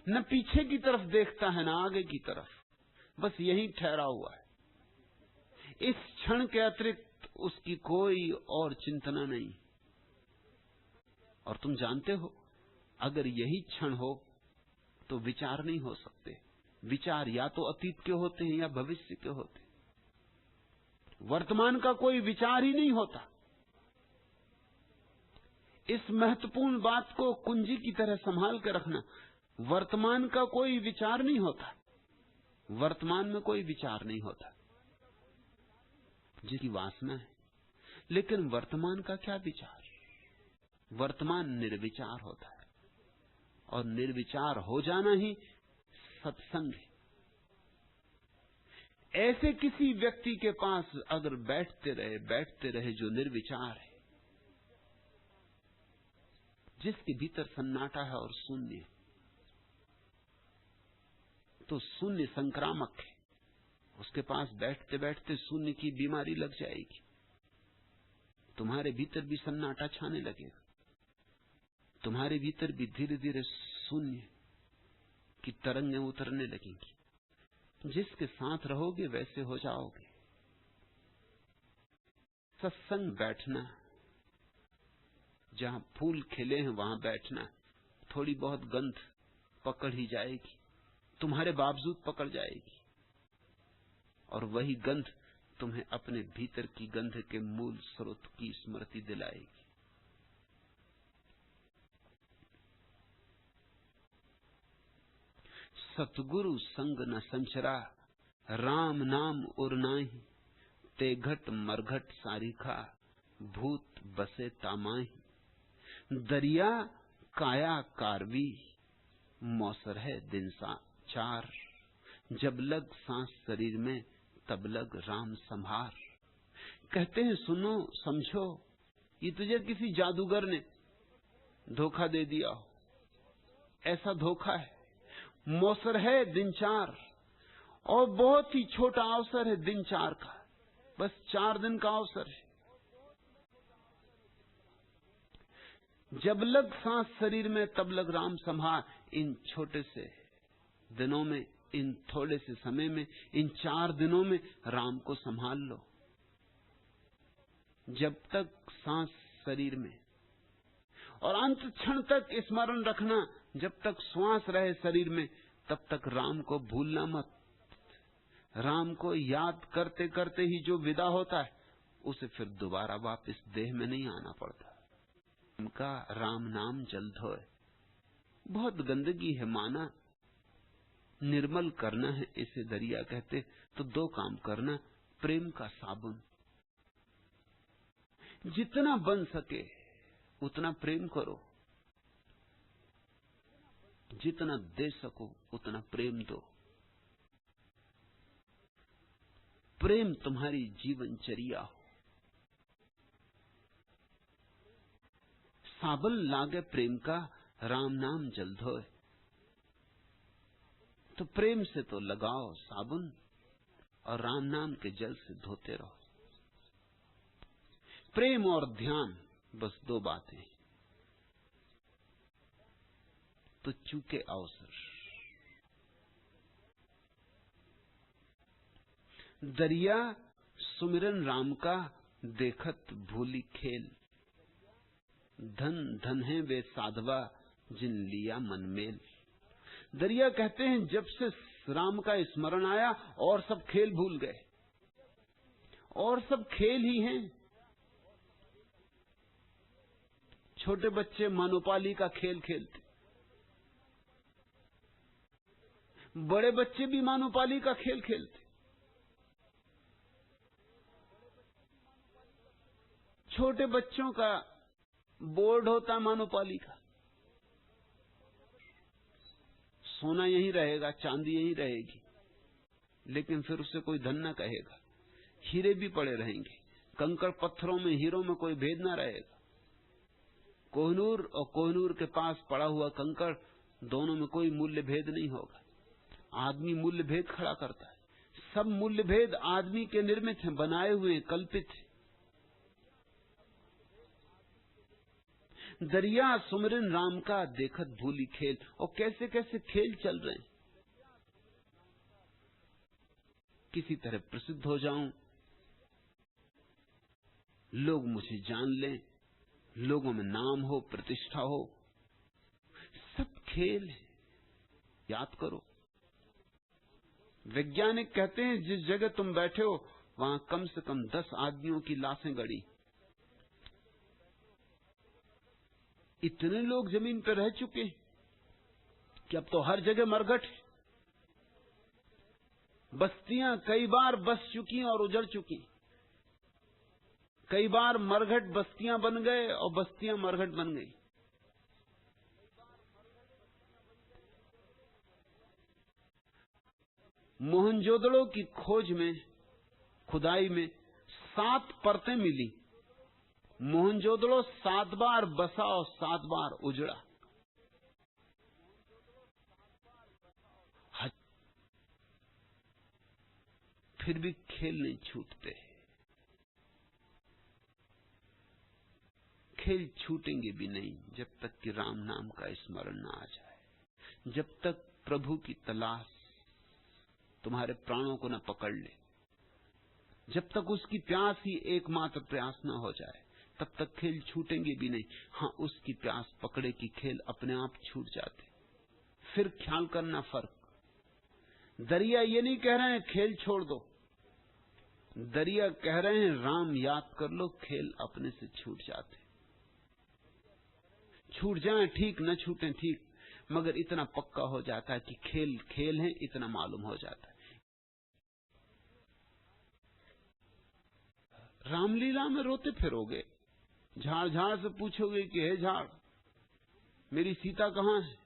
न पीछे की तरफ देखता है, न आगे की तरफ, बस यही ठहरा हुआ है। इस क्षण के अतिरिक्त उसकी कोई और चिंतना नहीं। और तुम जानते हो, अगर यही क्षण हो तो विचार नहीं हो सकते। विचार या तो अतीत के होते हैं या भविष्य के होते हैं। वर्तमान का कोई विचार ही नहीं होता। इस महत्वपूर्ण बात को कुंजी की तरह संभाल कर रखना। वर्तमान का कोई विचार नहीं होता। वर्तमान में कोई विचार नहीं होता, जिसकी वासना है। लेकिन वर्तमान का क्या विचार? वर्तमान निर्विचार होता है, और निर्विचार हो जाना ही सत्संग है। ऐसे किसी व्यक्ति के पास अगर बैठते रहे जो निर्विचार है, जिसके भीतर सन्नाटा है और शून्य है, तो शून्य संक्रामक है। उसके पास बैठते बैठते शून्य की बीमारी लग जाएगी। तुम्हारे भीतर भी सन्नाटा छाने लगेगा। तुम्हारे भीतर भी धीरे धीरे शून्य की तरंगें उतरने लगेंगी। जिसके साथ रहोगे वैसे हो जाओगे। सत्संग बैठना, जहां फूल खिले हैं वहां बैठना। थोड़ी बहुत गंध पकड़ ही जाएगी, तुम्हारे बावजूद पकड़ जाएगी, और वही गंध तुम्हें अपने भीतर की गंध के मूल स्रोत की स्मृति दिलाएगी। सतगुरु संग न संचरा, राम नाम उरनाही, ते घट मरघट सारिखा, भूत बसे तामाही। दरिया काया कारवी, मौसर है दिन सा चार, जब लग सांस शरीर में तब लग राम संहार। कहते हैं सुनो समझो, ये तुझे किसी जादूगर ने धोखा दे दिया हो, ऐसा धोखा है। मौसर है दिन चार, और बहुत ही छोटा अवसर है दिन चार का, बस 4 दिन का अवसर है। जब लग सांस शरीर में तब लग राम संहार। इन छोटे से दिनों में, इन थोड़े से समय में, इन 4 दिनों में राम को संभाल लो। जब तक सांस शरीर में, और अंत क्षण तक स्मरण रखना, जब तक श्वास रहे शरीर में तब तक राम को भूलना मत। राम को याद करते करते ही जो विदा होता है, उसे फिर दोबारा वापस देह में नहीं आना पड़ता। उनका राम नाम जल धोए। बहुत गंदगी है माना, निर्मल करना है इसे दरिया कहते। तो 2 काम करना, प्रेम का साबुन, जितना बन सके उतना प्रेम करो, जितना दे सको उतना प्रेम दो। प्रेम तुम्हारी जीवनचर्या हो। साबन लागे प्रेम का, राम नाम जल धोए। तो प्रेम से तो लगाओ साबुन, और राम नाम के जल से धोते रहो। प्रेम और ध्यान, बस 2 बातें, तो चूके अवसर। दरिया सुमिरन राम का, देखत भूली खेल। धन धन है वे साधवा, जिन लिया मन मेल। दरिया कहते हैं जब से राम का स्मरण आया और सब खेल भूल गए, और सब खेल ही हैं। छोटे बच्चे मनोपाली का खेल खेलते, बड़े बच्चे भी मनोपाली का खेल खेलते। छोटे बच्चों का बोर्ड होता मनोपाली का, सोना यहीं रहेगा, चांदी यहीं रहेगी, लेकिन फिर उसे कोई धन न कहेगा। हीरे भी पड़े रहेंगे, कंकड़ पत्थरों में हीरों में कोई भेद ना रहेगा। कोहिनूर और कोहिनूर के पास पड़ा हुआ कंकड़, दोनों में कोई मूल्य भेद नहीं होगा। आदमी मूल्य भेद खड़ा करता है। सब मूल्य भेद आदमी के निर्मित हैं, बनाए हुए, कल्पित हैं। दरिया सुमिरन राम का, देखत भूली खेल। और कैसे कैसे खेल चल रहे हैं। किसी तरह प्रसिद्ध हो जाऊं, लोग मुझे जान लें, लोगों में नाम हो, प्रतिष्ठा हो, सब खेल है। याद करो, वैज्ञानिक कहते हैं जिस जगह तुम बैठे हो वहां कम से कम 10 आदमियों की लाशें गड़ी। इतने लोग जमीन पर रह चुके कि अब तो हर जगह मरघट है। बस्तियां कई बार बस चुकी और उजड़ चुकी। कई बार मरघट बस्तियां बन गए और बस्तियां मरघट बन गई। मोहनजोदड़ो की खोज में, खुदाई में 7 परतें मिली। मोहनजोदड़ो 7 बार बसा और 7 बार उजड़ा। फिर भी खेल नहीं छूटते। खेल छूटेंगे भी नहीं जब तक कि राम नाम का स्मरण न आ जाए। जब तक प्रभु की तलाश तुम्हारे प्राणों को न पकड़ ले, जब तक उसकी प्यास ही एकमात्र प्यास न हो जाए, तब तक खेल छूटेंगे भी नहीं। हाँ, उसकी प्यास पकड़े कि खेल अपने आप छूट जाते। फिर ख्याल करना फर्क। दरिया ये नहीं कह रहे हैं खेल छोड़ दो, दरिया कह रहे हैं राम याद कर लो, खेल अपने से छूट जाते। छूट जाएं ठीक, न छूटें ठीक, मगर इतना पक्का हो जाता है कि खेल खेल है, इतना मालूम हो जाता है। रामलीला में रोते फिरोगे, झाड़ झाड़ से पूछोगे कि हे झाड़, मेरी सीता कहाँ है?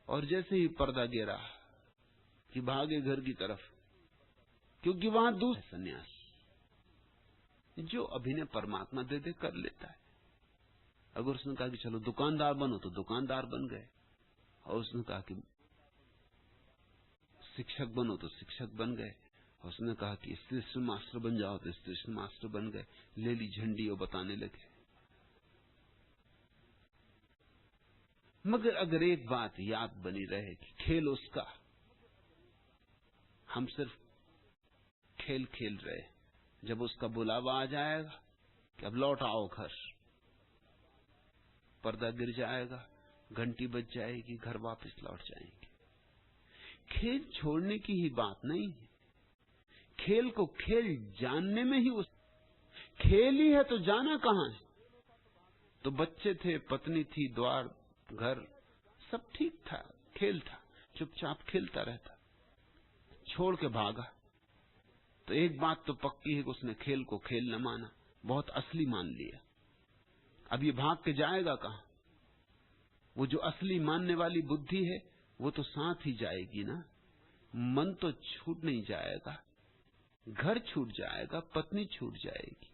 और जैसे ही पर्दा गिरा कि भागे घर की तरफ, क्योंकि वहां दूसरा सन्यास जो अभिनय परमात्मा दे दे कर लेता है। अगर उसने कहा कि चलो दुकानदार बनो तो दुकानदार बन गए, और उसने कहा कि शिक्षक बनो तो शिक्षक बन गए, और उसने कहा कि स्टेशन मास्टर बन जाओ तो स्टेशन मास्टर बन गए। ले ली झंडी और बताने लगे। मगर अगर एक बात याद बनी रहे कि खेल उसका, हम सिर्फ खेल खेल रहे। जब उसका बुलावा आ जाएगा कि अब लौट आओ घर, पर्दा गिर जाएगा, घंटी बज जाएगी, घर वापस लौट जाएंगे। खेल छोड़ने की ही बात नहीं है, खेल को खेल जानने में ही उस खेल ही है तो जाना कहां है। तो बच्चे थे, पत्नी थी, द्वार घर सब ठीक था, खेल था, चुपचाप खेलता रहता। छोड़ के भागा तो एक बात तो पक्की है कि उसने खेल को खेल न माना, बहुत असली मान लिया। अब ये भाग के जाएगा कहां? वो जो असली मानने वाली बुद्धि है वो तो साथ ही जाएगी ना। मन तो छूट नहीं जाएगा, घर छूट जाएगा, पत्नी छूट जाएगी,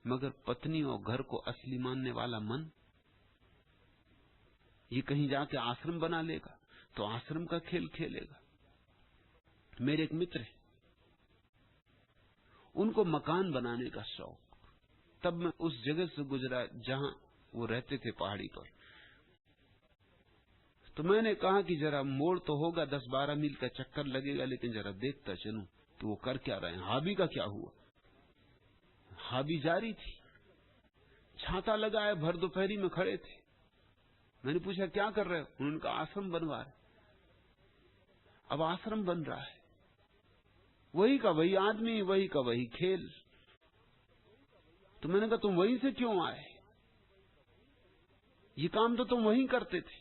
मगर पत्नी और घर को असली मानने वाला मन ये कहीं जाके आश्रम बना लेगा तो आश्रम का खेल खेलेगा। मेरे एक मित्र है, उनको मकान बनाने का शौक। तब मैं उस जगह से गुजरा जहां वो रहते थे, पहाड़ी पर। तो मैंने कहा कि जरा मोड़ तो होगा, 10-12 मील का चक्कर लगेगा, लेकिन जरा देखता चलूं कि वो कर क्या रहे हैं। हाबी का क्या हुआ? हाबी जारी थी, छाता लगाए भर दोपहरी में खड़े थे। मैंने पूछा क्या कर रहे हो? उन्होंने कहा आश्रम बनवा रहे। अब आश्रम बन रहा है, वही का वही आदमी, वही का वही खेल। तो मैंने कहा तुम वहीं से क्यों आए? ये काम तो तुम वहीं करते थे।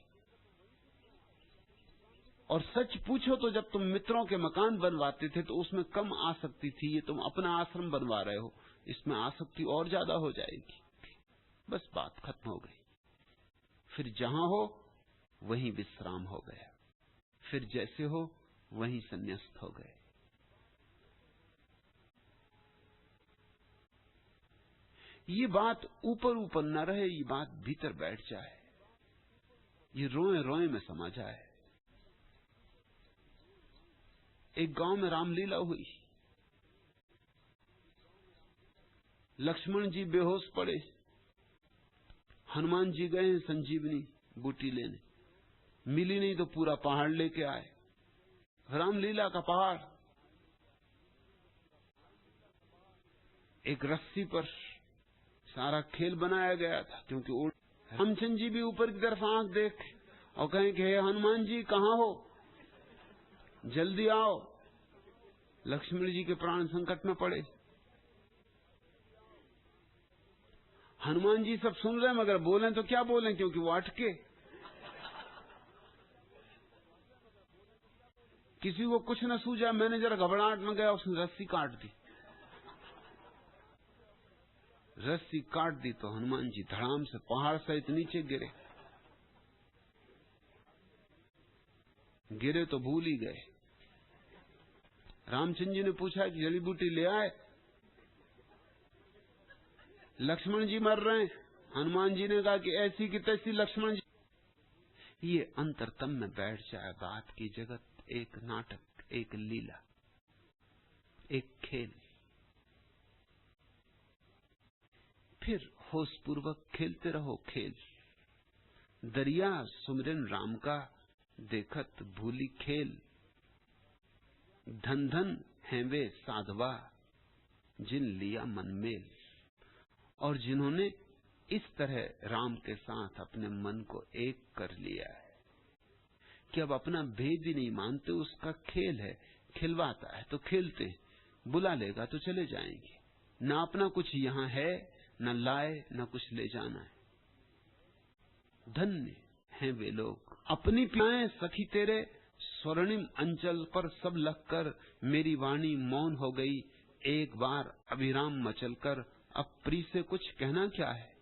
और सच पूछो तो जब तुम मित्रों के मकान बनवाते थे तो उसमें कम आसक्ति थी, ये तुम अपना आश्रम बनवा रहे हो, इसमें आसक्ति और ज्यादा हो जाएगी। बस बात खत्म हो गई। फिर जहां हो वहीं विश्राम हो गया, फिर जैसे हो वहीं संन्यास्त हो गए। ये बात ऊपर ऊपर न रहे, ये बात भीतर बैठ जाए, ये रोए रोए में समा जाए। एक गांव में रामलीला हुई। लक्ष्मण जी बेहोश पड़े, हनुमान जी गए संजीवनी बूटी लेने, मिली नहीं तो पूरा पहाड़ लेके आए, रामलीला का पहाड़। एक रस्सी पर सारा खेल बनाया गया था, क्योंकि रामचंद्र जी भी ऊपर की तरफ आंख देख और कहें कि हे हनुमान जी कहां हो, जल्दी आओ। लक्ष्मण जी के प्राण संकट में पड़े। हनुमान जी सब सुन रहे मगर बोलें तो क्या बोलें, क्योंकि वो अटके। किसी को कुछ न सूझा। मैंने जरा घबराहट में गया, उसने रस्सी काट दी। रस्सी काट दी तो हनुमान जी धड़ाम से पहाड़ सहित नीचे गिरे। गिरे तो भूल ही गए। रामचंद्र जी ने पूछा कि जड़ी बूटी ले आए? लक्ष्मण जी मर रहे हैं। हनुमान जी ने कहा कि ऐसी की तैसी लक्ष्मण जी। ये अंतरतम में बैठ जाए बात की जगत एक नाटक, एक लीला, एक खेल। फिर होश पूर्वक खेलते रहो खेल। दरिया सुमिरन राम का देखत भूली खेल। धन धन हैं वे साधवा जिन लिया मन मेल। और जिन्होंने इस तरह राम के साथ अपने मन को एक कर लिया है कि अब अपना भेद ही नहीं मानते, उसका खेल है, खिलवाता है तो खेलते, बुला लेगा तो चले जाएंगे। ना अपना कुछ यहां है, न लाए न कुछ ले जाना है। धन्य हैं वे लोग। अपनी पियाएं सखी तेरे स्वर्णिम अंचल पर सब लगकर, मेरी वाणी मौन हो गई एक बार अभिराम मचलकर। अब प्री से कुछ कहना क्या है,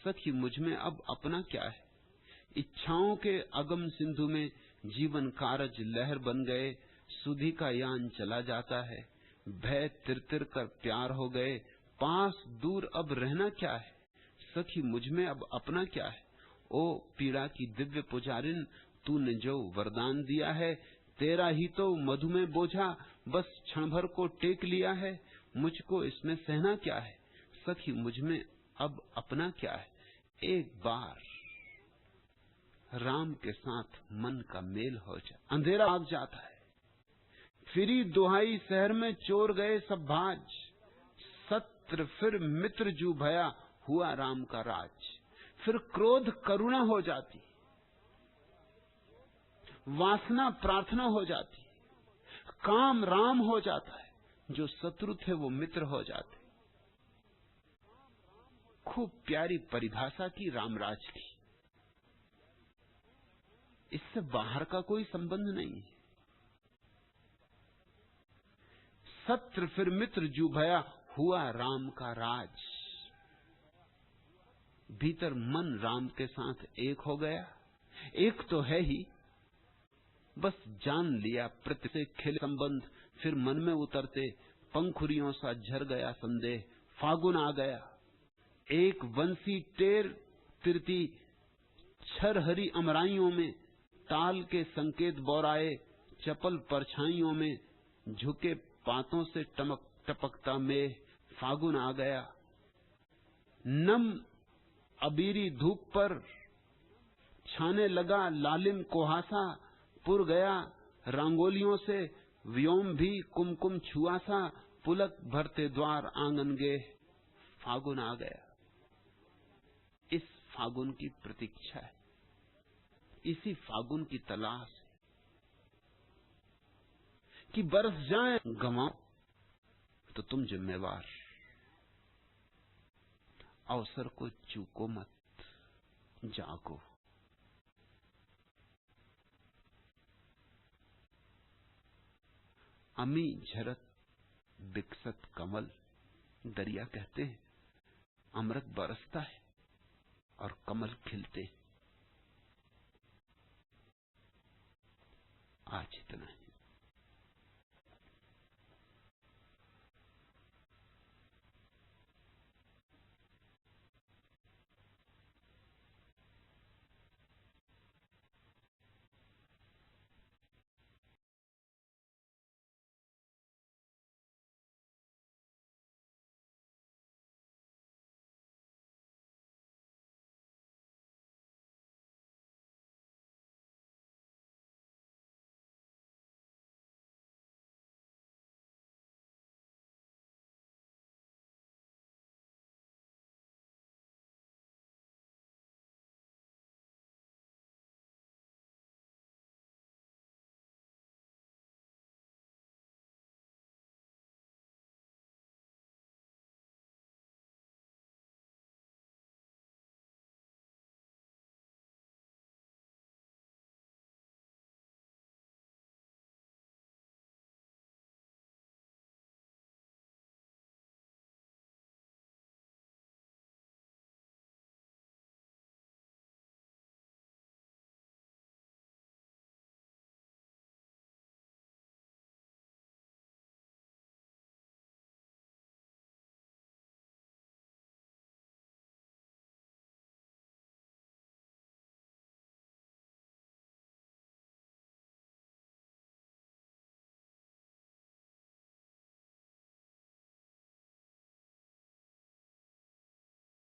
सखी मुझ में अब अपना क्या है। इच्छाओं के अगम सिंधु में जीवन कारज लहर बन गए, सुधि का यान चला जाता है। भय तिर कर प्यार हो गए, पास दूर अब रहना क्या है। सखी मुझ में अब अपना क्या है। ओ पीड़ा की दिव्य पुजारिन, तूने जो वरदान दिया है, तेरा ही तो मधु में बोझा बस क्षण भर को टेक लिया है। मुझको इसमें सहना क्या है, सखी मुझ में अब अपना क्या है। एक बार राम के साथ मन का मेल हो जाए, अंधेरा भाग जाता है। फिरी दुहाई शहर में चोर गए सब भाज, सत्र फिर मित्र जू भया हुआ राम का राज। फिर क्रोध करुणा हो जाती, वासना प्रार्थना हो जाती, काम राम हो जाता है, जो शत्रु थे वो मित्र हो जाते। खूब प्यारी परिभाषा की रामराज की, इससे बाहर का कोई संबंध नहीं है। सत्र फिर मित्र जू भया हुआ राम का राज। भीतर मन राम के साथ एक हो गया, एक तो है ही, बस जान लिया प्रति से खिले संबंध। फिर मन में उतरते पंखुरियों सा झर गया संदेह। फागुन आ गया, एक वंशी टेर तिरती, छर हरी अमराइयों में ताल के संकेत बोराए। चपल परछाइयों में झुके पातों से टपकता मेह। फागुन आ गया, नम अबीरी धूप पर छाने लगा लालिम कोहासा। पुर गया रंगोलियों से व्योम भी कुमकुम छुआ सा। पुलक भरते द्वार आंगन गे, फागुन आ गया। इस फागुन की प्रतीक्षा है, इसी फागुन की तलाश है कि बरस जाए। गंवाओ तो तुम जिम्मेवार, अवसर को चूको मत, जागो। अमी झरत बिकसत कमल, दरिया कहते हैं अमृत बरसता है और कमल खिलते हैं। आज इतना ही।